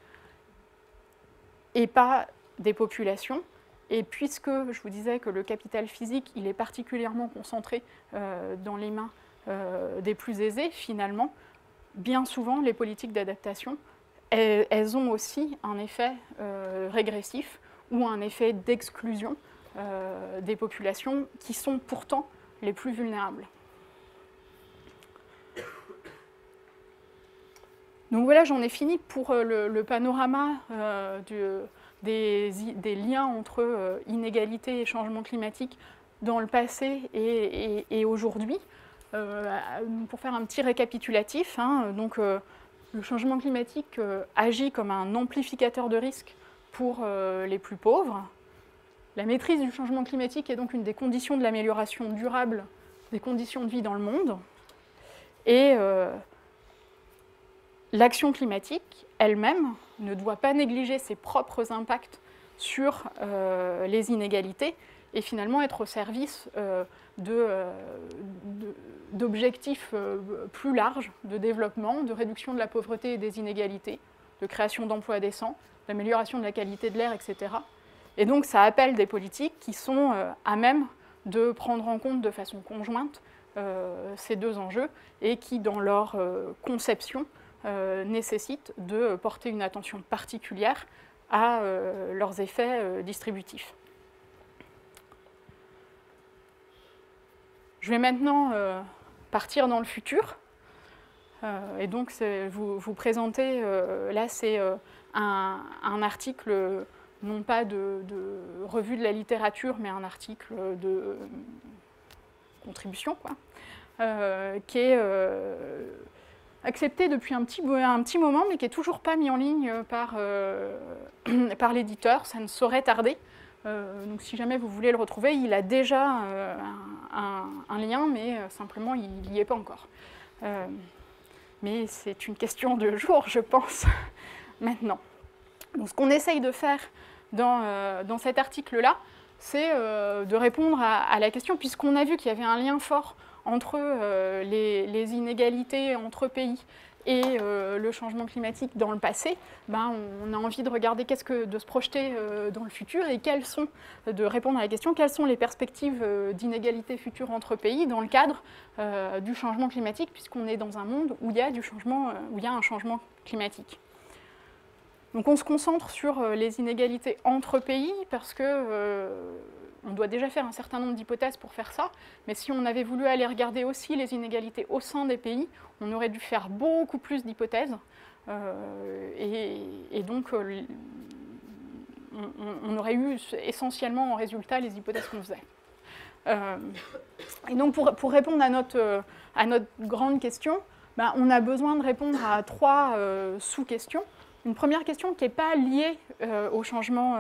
et pas des populations. Et puisque je vous disais que le capital physique, il est particulièrement concentré dans les mains des plus aisés, finalement, bien souvent, les politiques d'adaptation, elles ont aussi un effet régressif ou un effet d'exclusion des populations qui sont pourtant les plus vulnérables. Donc voilà, j'en ai fini pour le panorama des liens entre inégalité et changement climatique dans le passé et aujourd'hui. Pour faire un petit récapitulatif, donc, le changement climatique agit comme un amplificateur de risque pour les plus pauvres. La maîtrise du changement climatique est donc une des conditions de l'amélioration durable des conditions de vie dans le monde. Et l'action climatique elle-même ne doit pas négliger ses propres impacts sur les inégalités et finalement être au service d'objectifs plus larges de développement, de réduction de la pauvreté et des inégalités, de création d'emplois décents, d'amélioration de la qualité de l'air, etc. Et donc ça appelle des politiques qui sont à même de prendre en compte de façon conjointe ces deux enjeux et qui, dans leur conception, nécessitent de porter une attention particulière à leurs effets distributifs. Je vais maintenant partir dans le futur. Et donc, vous présenter, là, c'est un article, non pas de revue de la littérature, mais un article de contribution, quoi, qui est accepté depuis un petit moment, mais qui n'est toujours pas mis en ligne par l'éditeur. Ça ne saurait tarder. Donc si jamais vous voulez le retrouver, il a déjà un lien, mais simplement il n'y est pas encore. Mais c'est une question de jour, je pense, maintenant. Donc ce qu'on essaye de faire dans cet article-là, c'est de répondre à la question, puisqu'on a vu qu'il y avait un lien fort entre les inégalités entre pays et le changement climatique dans le passé, ben, on a envie de regarder de se projeter dans le futur et de répondre à la question quelles sont les perspectives d'inégalité future entre pays dans le cadre du changement climatique, puisqu'on est dans un monde où il y a un changement climatique. Donc on se concentre sur les inégalités entre pays parce que on doit déjà faire un certain nombre d'hypothèses pour faire ça, mais si on avait voulu aller regarder aussi les inégalités au sein des pays, on aurait dû faire beaucoup plus d'hypothèses, et donc on aurait eu essentiellement en résultat les hypothèses qu'on faisait. Et donc pour répondre à notre grande question, ben, on a besoin de répondre à trois sous-questions. Une première question qui n'est pas liée au changement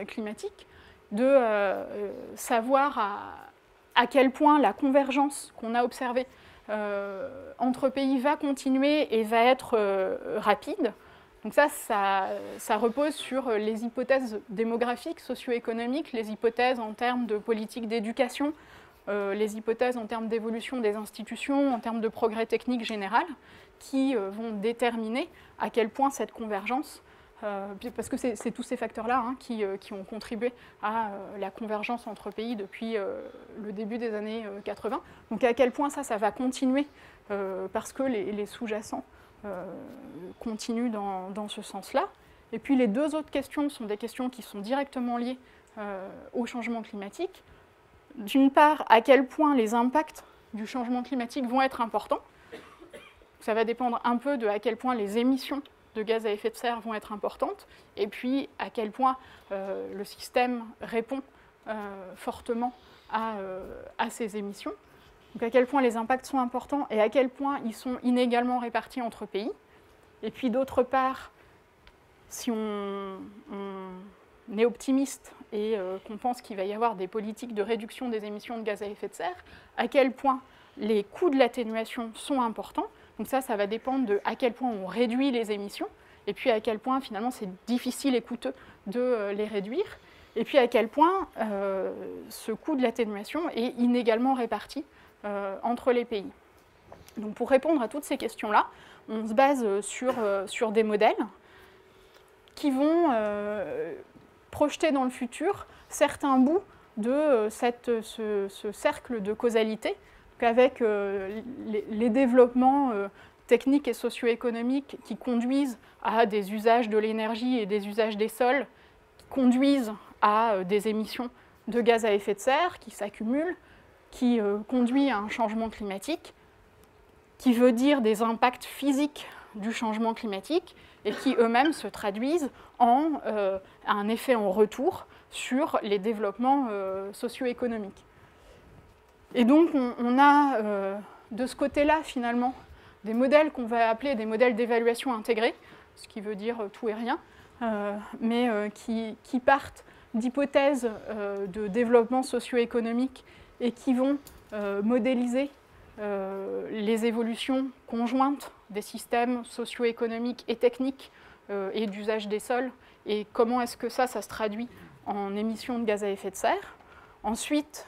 climatique, de savoir à quel point la convergence qu'on a observée entre pays va continuer et va être rapide. Donc ça repose sur les hypothèses démographiques, socio-économiques, les hypothèses en termes de politique d'éducation, les hypothèses en termes d'évolution des institutions, en termes de progrès technique général, qui vont déterminer à quel point cette convergence, parce que c'est tous ces facteurs-là qui ont contribué à la convergence entre pays depuis le début des années 80. Donc à quel point ça va continuer, parce que les sous-jacents continuent dans ce sens-là. Et puis les deux autres questions sont des questions qui sont directement liées au changement climatique. D'une part, à quel point les impacts du changement climatique vont être importants. Ça va dépendre un peu de à quel point les émissions de gaz à effet de serre vont être importantes, et puis à quel point le système répond fortement à ces émissions. Donc à quel point les impacts sont importants et à quel point ils sont inégalement répartis entre pays. Et puis d'autre part, si on est optimiste et qu'on pense qu'il va y avoir des politiques de réduction des émissions de gaz à effet de serre, à quel point les coûts de l'atténuation sont importants. Donc ça va dépendre de à quel point on réduit les émissions, et puis à quel point finalement c'est difficile et coûteux de les réduire, et puis à quel point ce coût de l'atténuation est inégalement réparti entre les pays. Donc pour répondre à toutes ces questions-là, on se base sur des modèles qui vont projeter dans le futur certains bouts de ce cercle de causalité, avec les développements techniques et socio-économiques qui conduisent à des usages de l'énergie et des usages des sols, qui conduisent à des émissions de gaz à effet de serre qui s'accumulent, qui conduit à un changement climatique, qui veut dire des impacts physiques du changement climatique et qui eux-mêmes se traduisent en un effet en retour sur les développements socio-économiques. Et donc on a de ce côté-là finalement des modèles qu'on va appeler des modèles d'évaluation intégrée, ce qui veut dire tout et rien, mais qui partent d'hypothèses de développement socio-économique et qui vont modéliser les évolutions conjointes des systèmes socio-économiques et techniques et d'usage des sols et comment est-ce que ça se traduit en émissions de gaz à effet de serre. Ensuite,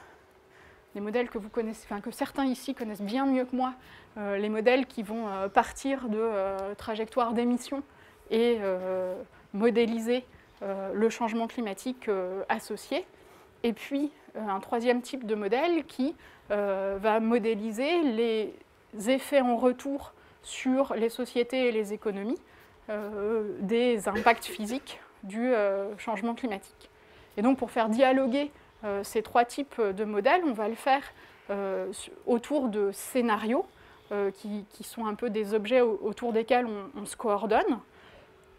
des modèles que vous connaissez, enfin, que certains ici connaissent bien mieux que moi, les modèles qui vont partir de trajectoires d'émissions et modéliser le changement climatique associé. Et puis, un troisième type de modèle qui va modéliser les effets en retour sur les sociétés et les économies des impacts physiques du changement climatique. Et donc, pour faire dialoguer ces trois types de modèles, on va le faire autour de scénarios qui sont un peu des objets autour desquels on se coordonne.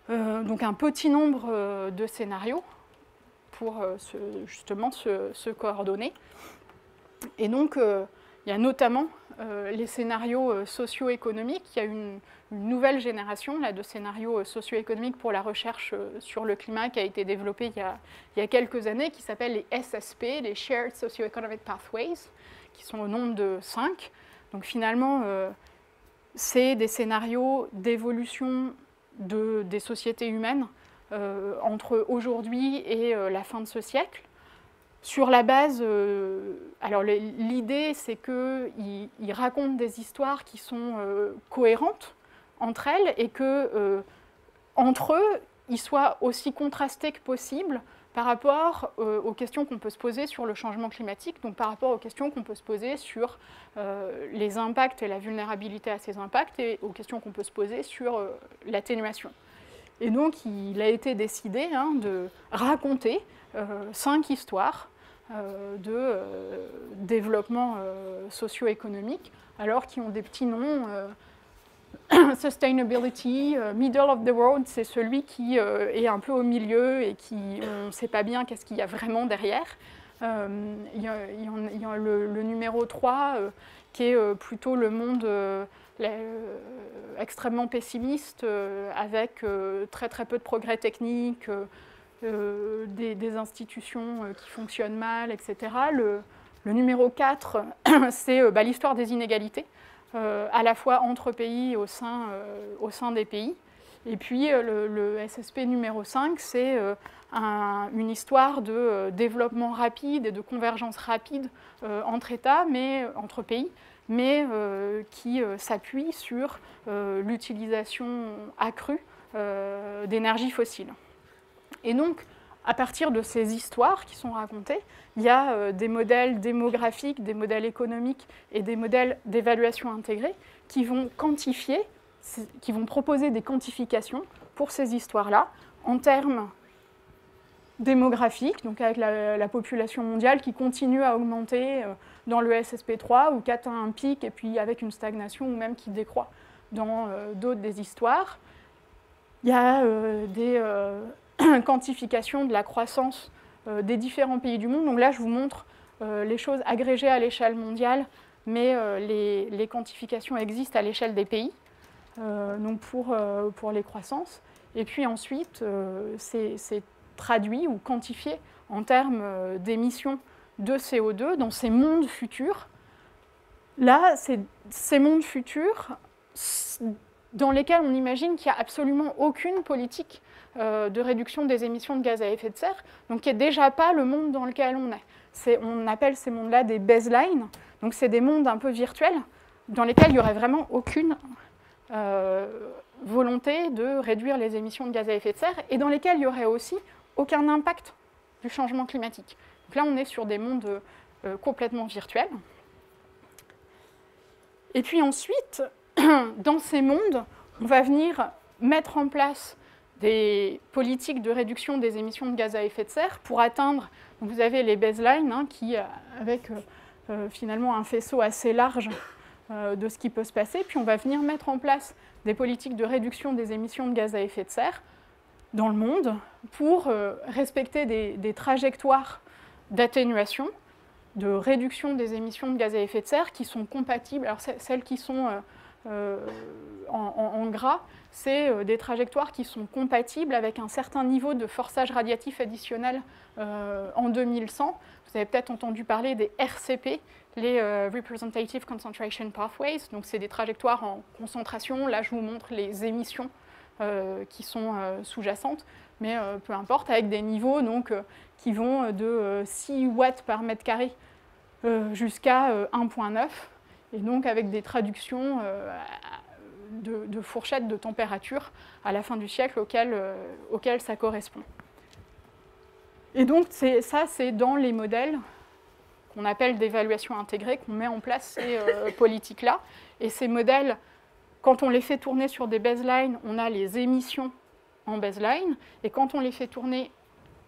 Donc, un petit nombre de scénarios pour justement se coordonner. Et donc, il y a notamment les scénarios socio-économiques. Il y a une nouvelle génération là, de scénarios socio-économiques pour la recherche sur le climat qui a été développée il y a quelques années, qui s'appellent les SSP, les Shared Socio-Economic Pathways, qui sont au nombre de 5. Donc finalement, c'est des scénarios d'évolution des sociétés humaines entre aujourd'hui et la fin de ce siècle. Sur la base, alors l'idée c'est qu'ils racontent des histoires qui sont cohérentes entre elles et que entre eux, ils soient aussi contrastés que possible par rapport aux questions qu'on peut se poser sur le changement climatique, donc par rapport aux questions qu'on peut se poser sur les impacts et la vulnérabilité à ces impacts et aux questions qu'on peut se poser sur l'atténuation. Et donc il a été décidé de raconter 5 histoires de développement socio-économique, alors qui ont des petits noms. Sustainability, middle of the road, c'est celui qui est un peu au milieu et qui, on ne sait pas bien qu'est-ce qu'il y a vraiment derrière. Il y a le numéro 3, qui est plutôt le monde extrêmement pessimiste, avec très très peu de progrès techniques, des institutions qui fonctionnent mal, etc. Le numéro 4, c'est l'histoire des inégalités, à la fois entre pays et au sein des pays. Et puis le SSP numéro 5, c'est une histoire de développement rapide et de convergence rapide entre États, entre pays, mais qui s'appuie sur l'utilisation accrue d'énergie fossile. Et donc, à partir de ces histoires qui sont racontées, il y a des modèles démographiques, des modèles économiques et des modèles d'évaluation intégrée qui vont quantifier, qui vont proposer des quantifications pour ces histoires-là en termes démographiques, donc avec la population mondiale qui continue à augmenter dans le SSP3 ou qui atteint un pic et puis avec une stagnation ou même qui décroît dans d'autres des histoires. Il y a des quantification de la croissance des différents pays du monde. Donc là, je vous montre les choses agrégées à l'échelle mondiale, mais les quantifications existent à l'échelle des pays, donc pour les croissances. Et puis ensuite, c'est traduit ou quantifié en termes d'émissions de CO2 dans ces mondes futurs. Là, ces mondes futurs dans lesquels on imagine qu'il n'y a absolument aucune politique de réduction des émissions de gaz à effet de serre, donc qui n'est déjà pas le monde dans lequel on est. On appelle ces mondes-là des baselines, donc c'est des mondes un peu virtuels dans lesquels il n'y aurait vraiment aucune volonté de réduire les émissions de gaz à effet de serre et dans lesquels il n'y aurait aussi aucun impact du changement climatique. Donc là, on est sur des mondes complètement virtuels. Et puis ensuite, dans ces mondes, on va venir mettre en place des politiques de réduction des émissions de gaz à effet de serre pour atteindre, vous avez les baselines, qui, avec finalement un faisceau assez large de ce qui peut se passer, puis on va venir mettre en place des politiques de réduction des émissions de gaz à effet de serre dans le monde pour respecter des trajectoires d'atténuation, de réduction des émissions de gaz à effet de serre qui sont compatibles, alors celles qui sont en gras, c'est des trajectoires qui sont compatibles avec un certain niveau de forçage radiatif additionnel en 2100. Vous avez peut-être entendu parler des RCP, les Representative Concentration Pathways, donc c'est des trajectoires en concentration. Là, je vous montre les émissions qui sont sous-jacentes, mais peu importe, avec des niveaux donc, qui vont de 6 watts par mètre carré jusqu'à 1,9, et donc avec des traductions de fourchettes de température à la fin du siècle auxquelles ça correspond. Et donc ça, c'est dans les modèles qu'on appelle d'évaluation intégrée qu'on met en place ces politiques-là. Et ces modèles, quand on les fait tourner sur des baselines, on a les émissions en baseline, et quand on les fait tourner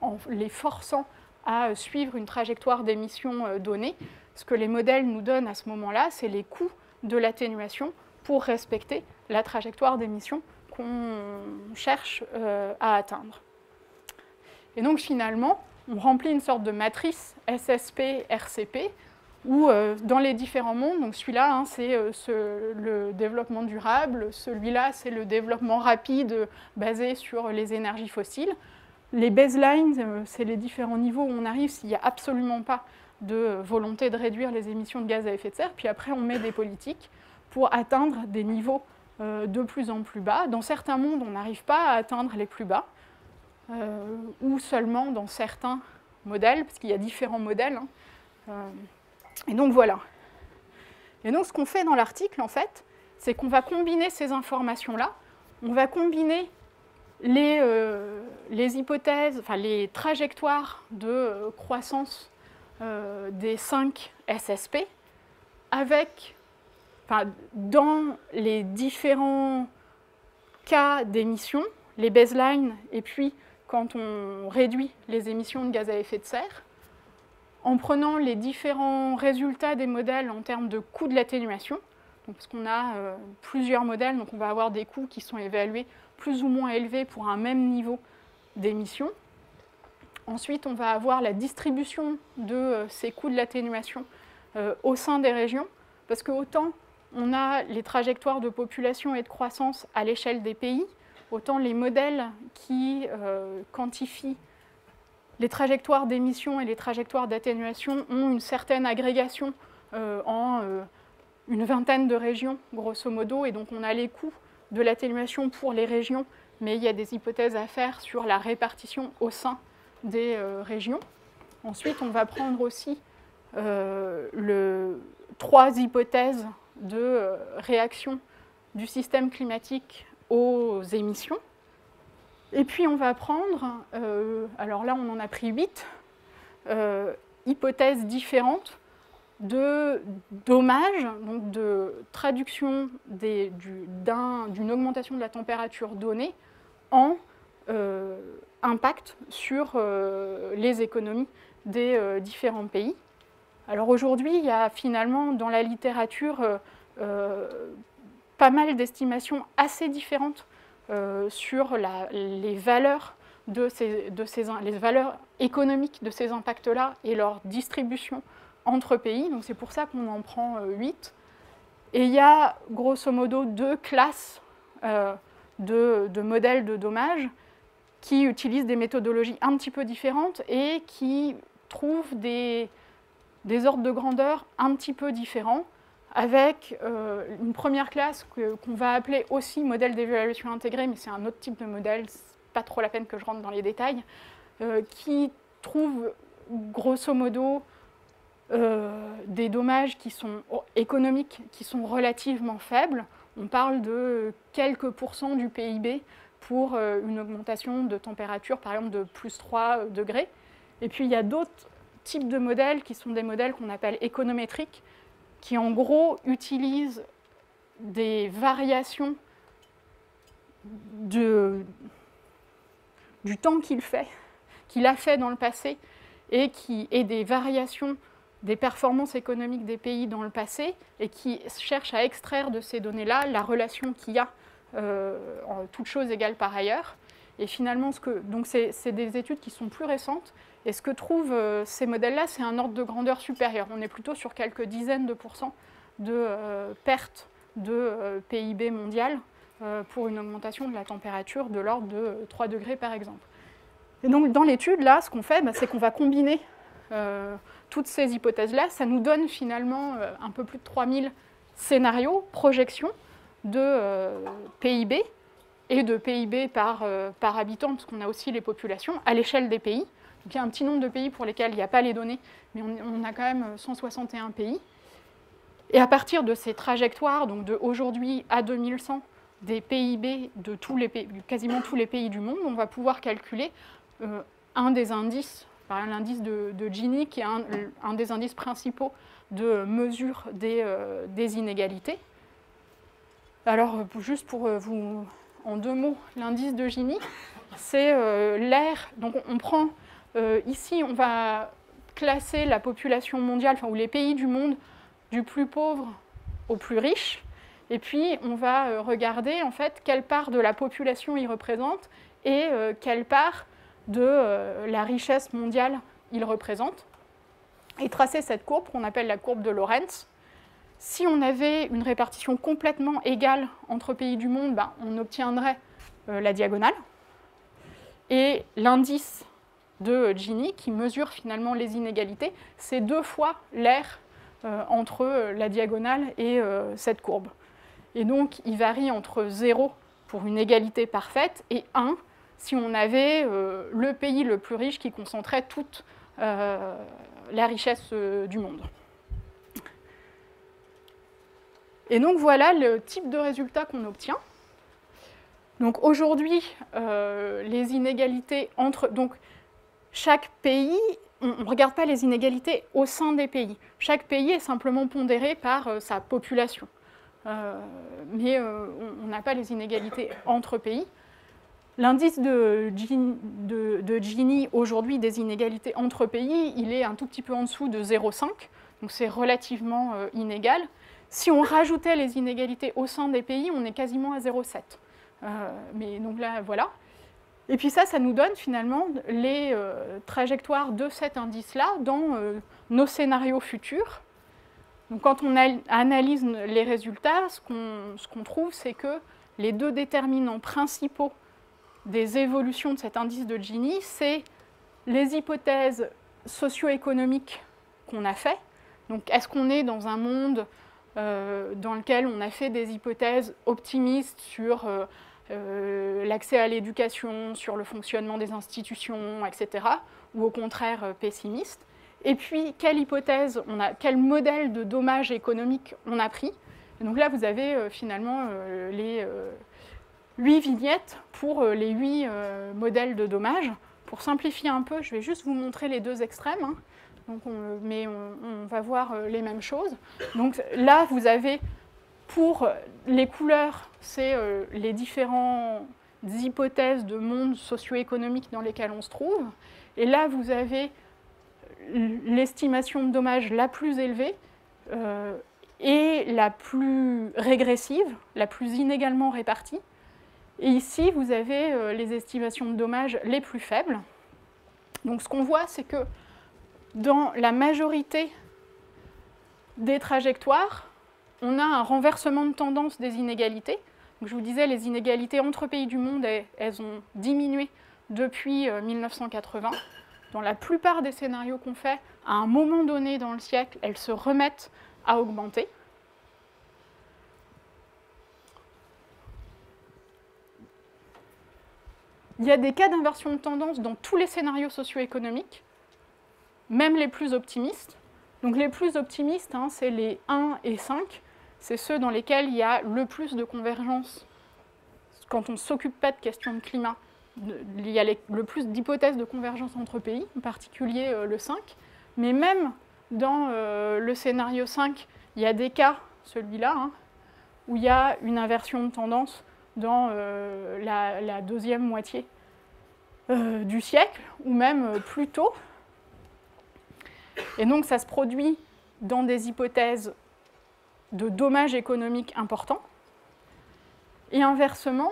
en les forçant à suivre une trajectoire d'émission donnée, ce que les modèles nous donnent à ce moment-là, c'est les coûts de l'atténuation pour respecter la trajectoire d'émission qu'on cherche à atteindre. Et donc finalement, on remplit une sorte de matrice SSP-RCP, où dans les différents mondes, donc celui-là, hein, c'est le développement durable, celui-là, c'est le développement rapide basé sur les énergies fossiles. Les baselines, c'est les différents niveaux où on arrive s'il n'y a absolument pas de volonté de réduire les émissions de gaz à effet de serre, puis après on met des politiques pour atteindre des niveaux de plus en plus bas. Dans certains mondes, on n'arrive pas à atteindre les plus bas, ou seulement dans certains modèles, parce qu'il y a différents modèles. Et donc voilà. Et donc ce qu'on fait dans l'article, en fait, c'est qu'on va combiner ces informations-là, on va combiner les hypothèses, enfin les trajectoires de croissance des 5 SSP avec, enfin, dans les différents cas d'émissions, les baselines, et puis quand on réduit les émissions de gaz à effet de serre, en prenant les différents résultats des modèles en termes de coût de l'atténuation, parce qu'on a plusieurs modèles, donc on va avoir des coûts qui sont évalués plus ou moins élevés pour un même niveau d'émission. Ensuite, on va avoir la distribution de ces coûts de l'atténuation au sein des régions, parce que autant on a les trajectoires de population et de croissance à l'échelle des pays, autant les modèles qui quantifient les trajectoires d'émission et les trajectoires d'atténuation ont une certaine agrégation en une vingtaine de régions, grosso modo, et donc on a les coûts de l'atténuation pour les régions, mais il y a des hypothèses à faire sur la répartition au sein des régions. Ensuite, on va prendre aussi 3 hypothèses de réaction du système climatique aux émissions. Et puis on va prendre, alors là on en a pris 8, hypothèses différentes de dommages, donc de traduction d'une augmentation de la température donnée en impact sur les économies des différents pays. Alors aujourd'hui, il y a finalement dans la littérature pas mal d'estimations assez différentes sur les valeurs les valeurs économiques de ces impacts-là et leur distribution entre pays. Donc c'est pour ça qu'on en prend 8. Et il y a grosso modo 2 classes de modèles de dommages qui utilisent des méthodologies un petit peu différentes et qui trouvent des ordres de grandeur un petit peu différents, avec une première classe qu'on va appeler aussi modèle d'évaluation intégrée, mais c'est un autre type de modèle, c'est pas trop la peine que je rentre dans les détails, qui trouve grosso modo des dommages qui sont économiques, qui sont relativement faibles. On parle de quelques pourcents du PIB pour une augmentation de température, par exemple de plus 3 degrés. Et puis il y a d'autres types de modèles qui sont des modèles qu'on appelle économétriques, qui en gros utilisent des variations du temps qu'il a fait dans le passé, et des variations des performances économiques des pays dans le passé, et qui cherchent à extraire de ces données-là la relation qu'il y a, en toutes choses égales par ailleurs. Et finalement, donc c'est des études qui sont plus récentes, et ce que trouvent ces modèles-là, c'est un ordre de grandeur supérieur. On est plutôt sur quelques dizaines de pourcents de pertes de PIB mondial pour une augmentation de la température de l'ordre de 3 degrés par exemple. Et donc dans l'étude, là, ce qu'on fait, c'est qu'on va combiner toutes ces hypothèses-là. Ça nous donne finalement un peu plus de 3000 scénarios, projections de PIB, et de PIB par habitant, parce qu'on a aussi les populations, à l'échelle des pays. Donc, il y a un petit nombre de pays pour lesquels il n'y a pas les données, mais on a quand même 161 pays. Et à partir de ces trajectoires, donc de aujourd'hui à 2100, des PIB de quasiment tous les pays du monde, on va pouvoir calculer un des indices, par exemple l'indice de Gini, qui est un des indices principaux de mesure des inégalités. Alors, juste pour vous, en 2 mots, l'indice de Gini, c'est l'ère. Donc, on prend ici, on va classer la population mondiale, ou les pays du monde, du plus pauvre au plus riche. Et puis, on va regarder en fait quelle part de la population il représente et quelle part de la richesse mondiale il représente. Et tracer cette courbe qu'on appelle la courbe de Lorenz. Si on avait une répartition complètement égale entre pays du monde, on obtiendrait la diagonale. Et l'indice de Gini, qui mesure finalement les inégalités, c'est 2 fois l'aire entre la diagonale et cette courbe. Et donc, il varie entre 0 pour une égalité parfaite et 1 si on avait le pays le plus riche qui concentrait toute la richesse du monde. Et donc, voilà le type de résultat qu'on obtient. Donc, aujourd'hui, les inégalités entre... Donc, chaque pays, on ne regarde pas les inégalités au sein des pays. Chaque pays est simplement pondéré par sa population. Mais on n'a pas les inégalités entre pays. L'indice de Gini, aujourd'hui, des inégalités entre pays, il est un tout petit peu en dessous de 0,5, donc c'est relativement inégal. Si on rajoutait les inégalités au sein des pays, on est quasiment à 0,7. Mais donc là, voilà. Et puis ça nous donne finalement les trajectoires de cet indice-là dans nos scénarios futurs. Donc quand on analyse les résultats, ce qu'on trouve, c'est que les 2 déterminants principaux des évolutions de cet indice de Gini, c'est les hypothèses socio-économiques qu'on a fait. Donc est-ce qu'on est dans un monde dans lequel on a fait des hypothèses optimistes sur l'accès à l'éducation, sur le fonctionnement des institutions, etc., ou au contraire pessimistes. Et puis, quelle hypothèse quel modèle de dommage économique on a pris. Et donc là, vous avez finalement les 8 vignettes pour les 8 modèles de dommage. Pour simplifier un peu, je vais juste vous montrer les 2 extrêmes, hein. Donc mais on va voir les mêmes choses. Donc là, vous avez, pour les couleurs, c'est les différentes hypothèses de monde socio-économique dans lesquels on se trouve. Et là, vous avez l'estimation de dommages la plus élevée et la plus régressive, la plus inégalement répartie. Et ici, vous avez les estimations de dommages les plus faibles. Donc ce qu'on voit, c'est que dans la majorité des trajectoires, on a un renversement de tendance des inégalités. Donc, je vous disais, les inégalités entre pays du monde, elles ont diminué depuis 1980. Dans la plupart des scénarios qu'on fait, à un moment donné dans le siècle, elles se remettent à augmenter. Il y a des cas d'inversion de tendance dans tous les scénarios socio-économiques, même les plus optimistes. Donc les plus optimistes, hein, c'est les 1 et 5, c'est ceux dans lesquels il y a le plus de convergence. Quand on ne s'occupe pas de questions de climat, il y a le plus d'hypothèses de convergence entre pays, en particulier le 5. Mais même dans le scénario 5, il y a des cas, celui-là, hein, où il y a une inversion de tendance dans la deuxième moitié du siècle, ou même plus tôt. Et donc ça se produit dans des hypothèses de dommages économiques importants. Et inversement,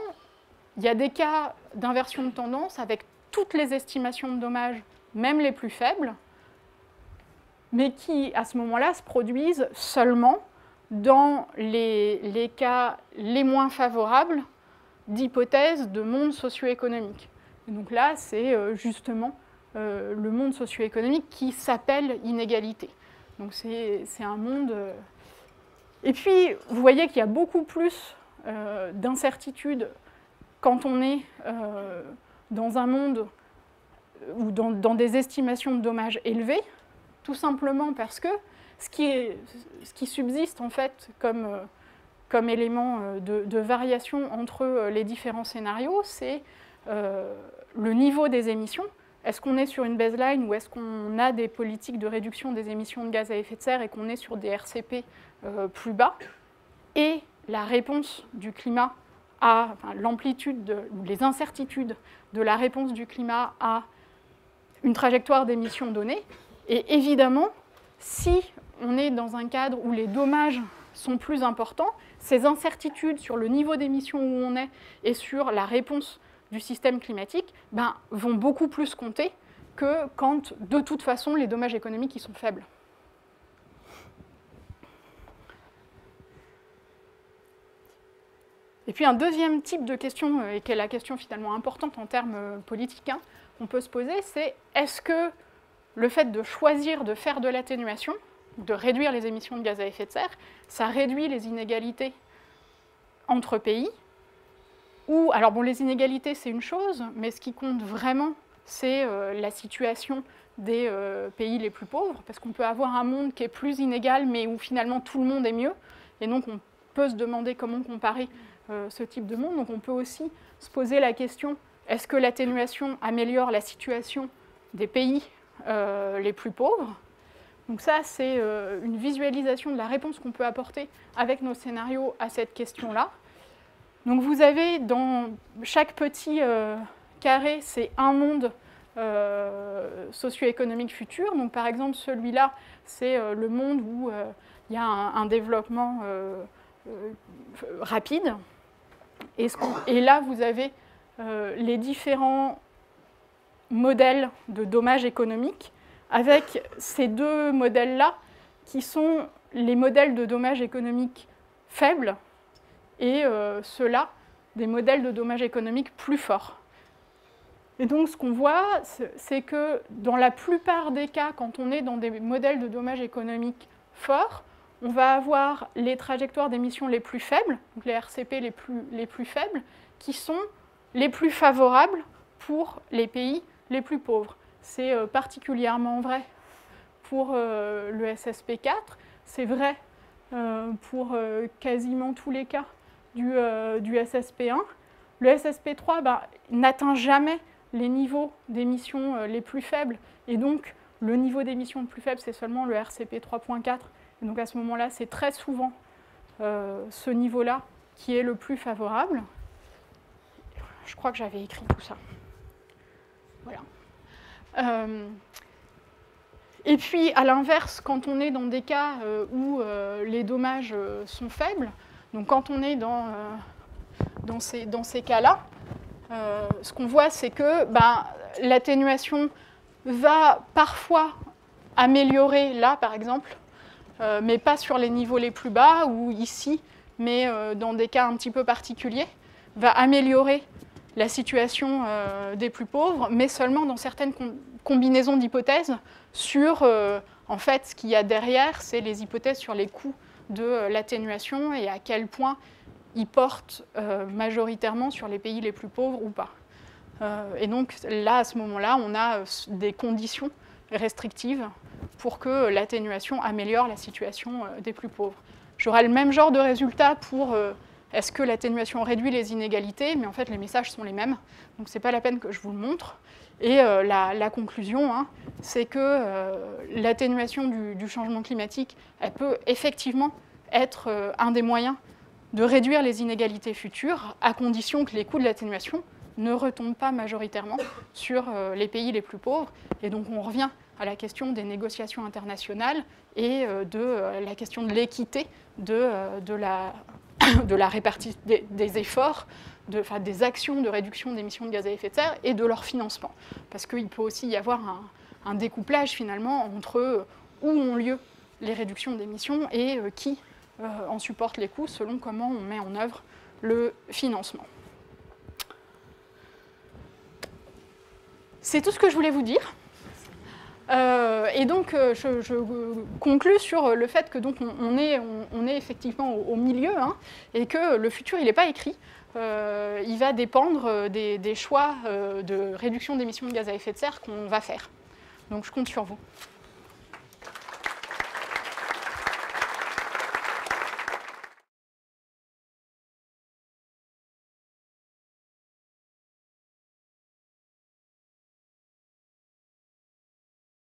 il y a des cas d'inversion de tendance avec toutes les estimations de dommages, même les plus faibles, mais qui, à ce moment-là, se produisent seulement dans les cas les moins favorables d'hypothèses de monde socio-économique. Donc là, c'est justement le monde socio-économique qui s'appelle inégalité. Donc c'est un monde... Et puis, vous voyez qu'il y a beaucoup plus d'incertitudes quand on est dans un monde ou dans des estimations de dommages élevées, tout simplement parce que ce qui subsiste en fait comme élément de variation entre les différents scénarios, c'est le niveau des émissions. Est-ce qu'on est sur une baseline ou est-ce qu'on a des politiques de réduction des émissions de gaz à effet de serre et qu'on est sur des RCP plus bas? Et la réponse du climat à l'amplitude ou les incertitudes de la réponse du climat à une trajectoire d'émissions donnée. Et évidemment, si on est dans un cadre où les dommages sont plus importants, ces incertitudes sur le niveau d'émissions où on est et sur la réponse du système climatique vont beaucoup plus compter que quand, de toute façon, les dommages économiques sont faibles. Et puis un deuxième type de question, et qui est la question finalement importante en termes politiques, qu'on peut se poser, c'est est-ce que le fait de choisir de faire de l'atténuation, de réduire les émissions de gaz à effet de serre, ça réduit les inégalités entre pays? Ou, alors bon, les inégalités, c'est une chose, mais ce qui compte vraiment, c'est la situation des pays les plus pauvres, parce qu'on peut avoir un monde qui est plus inégal, mais où finalement tout le monde est mieux, et donc on peut se demander comment comparer ce type de monde. Donc on peut aussi se poser la question, est-ce que l'atténuation améliore la situation des pays les plus pauvres? Donc ça, c'est une visualisation de la réponse qu'on peut apporter avec nos scénarios à cette question-là. Donc vous avez dans chaque petit carré, c'est un monde socio-économique futur. Donc par exemple, celui-là, c'est le monde où il y a un développement rapide. Et là, vous avez les différents modèles de dommages économiques, avec ces deux modèles-là qui sont les modèles de dommages économiques faibles et ceux-là, des modèles de dommages économiques plus forts. Et donc ce qu'on voit, c'est que dans la plupart des cas, quand on est dans des modèles de dommages économiques forts, on va avoir les trajectoires d'émissions les plus faibles, donc les RCP les plus faibles, qui sont les plus favorables pour les pays les plus pauvres. C'est particulièrement vrai pour le SSP4, c'est vrai pour quasiment tous les cas du SSP1. Le SSP3 n'atteint jamais les niveaux d'émissions les plus faibles, et donc le niveau d'émissions le plus faible, c'est seulement le RCP 3.4. Et donc à ce moment-là, c'est très souvent ce niveau-là qui est le plus favorable. Je crois que j'avais écrit tout ça. Voilà. Et puis, à l'inverse, quand on est dans des cas où les dommages sont faibles, donc quand on est dans ces cas-là, ce qu'on voit, c'est que l'atténuation va parfois améliorer, là par exemple, mais pas sur les niveaux les plus bas, ou ici, mais dans des cas un petit peu particuliers, va améliorer la situation des plus pauvres, mais seulement dans certaines combinaisons d'hypothèses sur, en fait, ce qu'il y a derrière, c'est les hypothèses sur les coûts de l'atténuation et à quel point ils portent majoritairement sur les pays les plus pauvres ou pas. Et donc là, à ce moment-là, on a des conditions restrictives pour que l'atténuation améliore la situation des plus pauvres. J'aurai le même genre de résultat pour est-ce que l'atténuation réduit les inégalités, mais en fait les messages sont les mêmes, donc ce n'est pas la peine que je vous le montre. Et la conclusion, c'est que l'atténuation du changement climatique, elle peut effectivement être un des moyens de réduire les inégalités futures, à condition que les coûts de l'atténuation ne retombent pas majoritairement sur les pays les plus pauvres. Et donc on revient à la question des négociations internationales et de la question de l'équité de la répartition des efforts, des actions de réduction d'émissions de gaz à effet de serre et de leur financement. Parce qu'il peut aussi y avoir un découplage finalement entre où ont lieu les réductions d'émissions et qui en supporte les coûts selon comment on met en œuvre le financement. C'est tout ce que je voulais vous dire. Et donc, je conclus sur le fait que donc, on est effectivement au milieu, et que le futur, il n'est pas écrit. il va dépendre des choix de réduction d'émissions de gaz à effet de serre qu'on va faire. Donc je compte sur vous.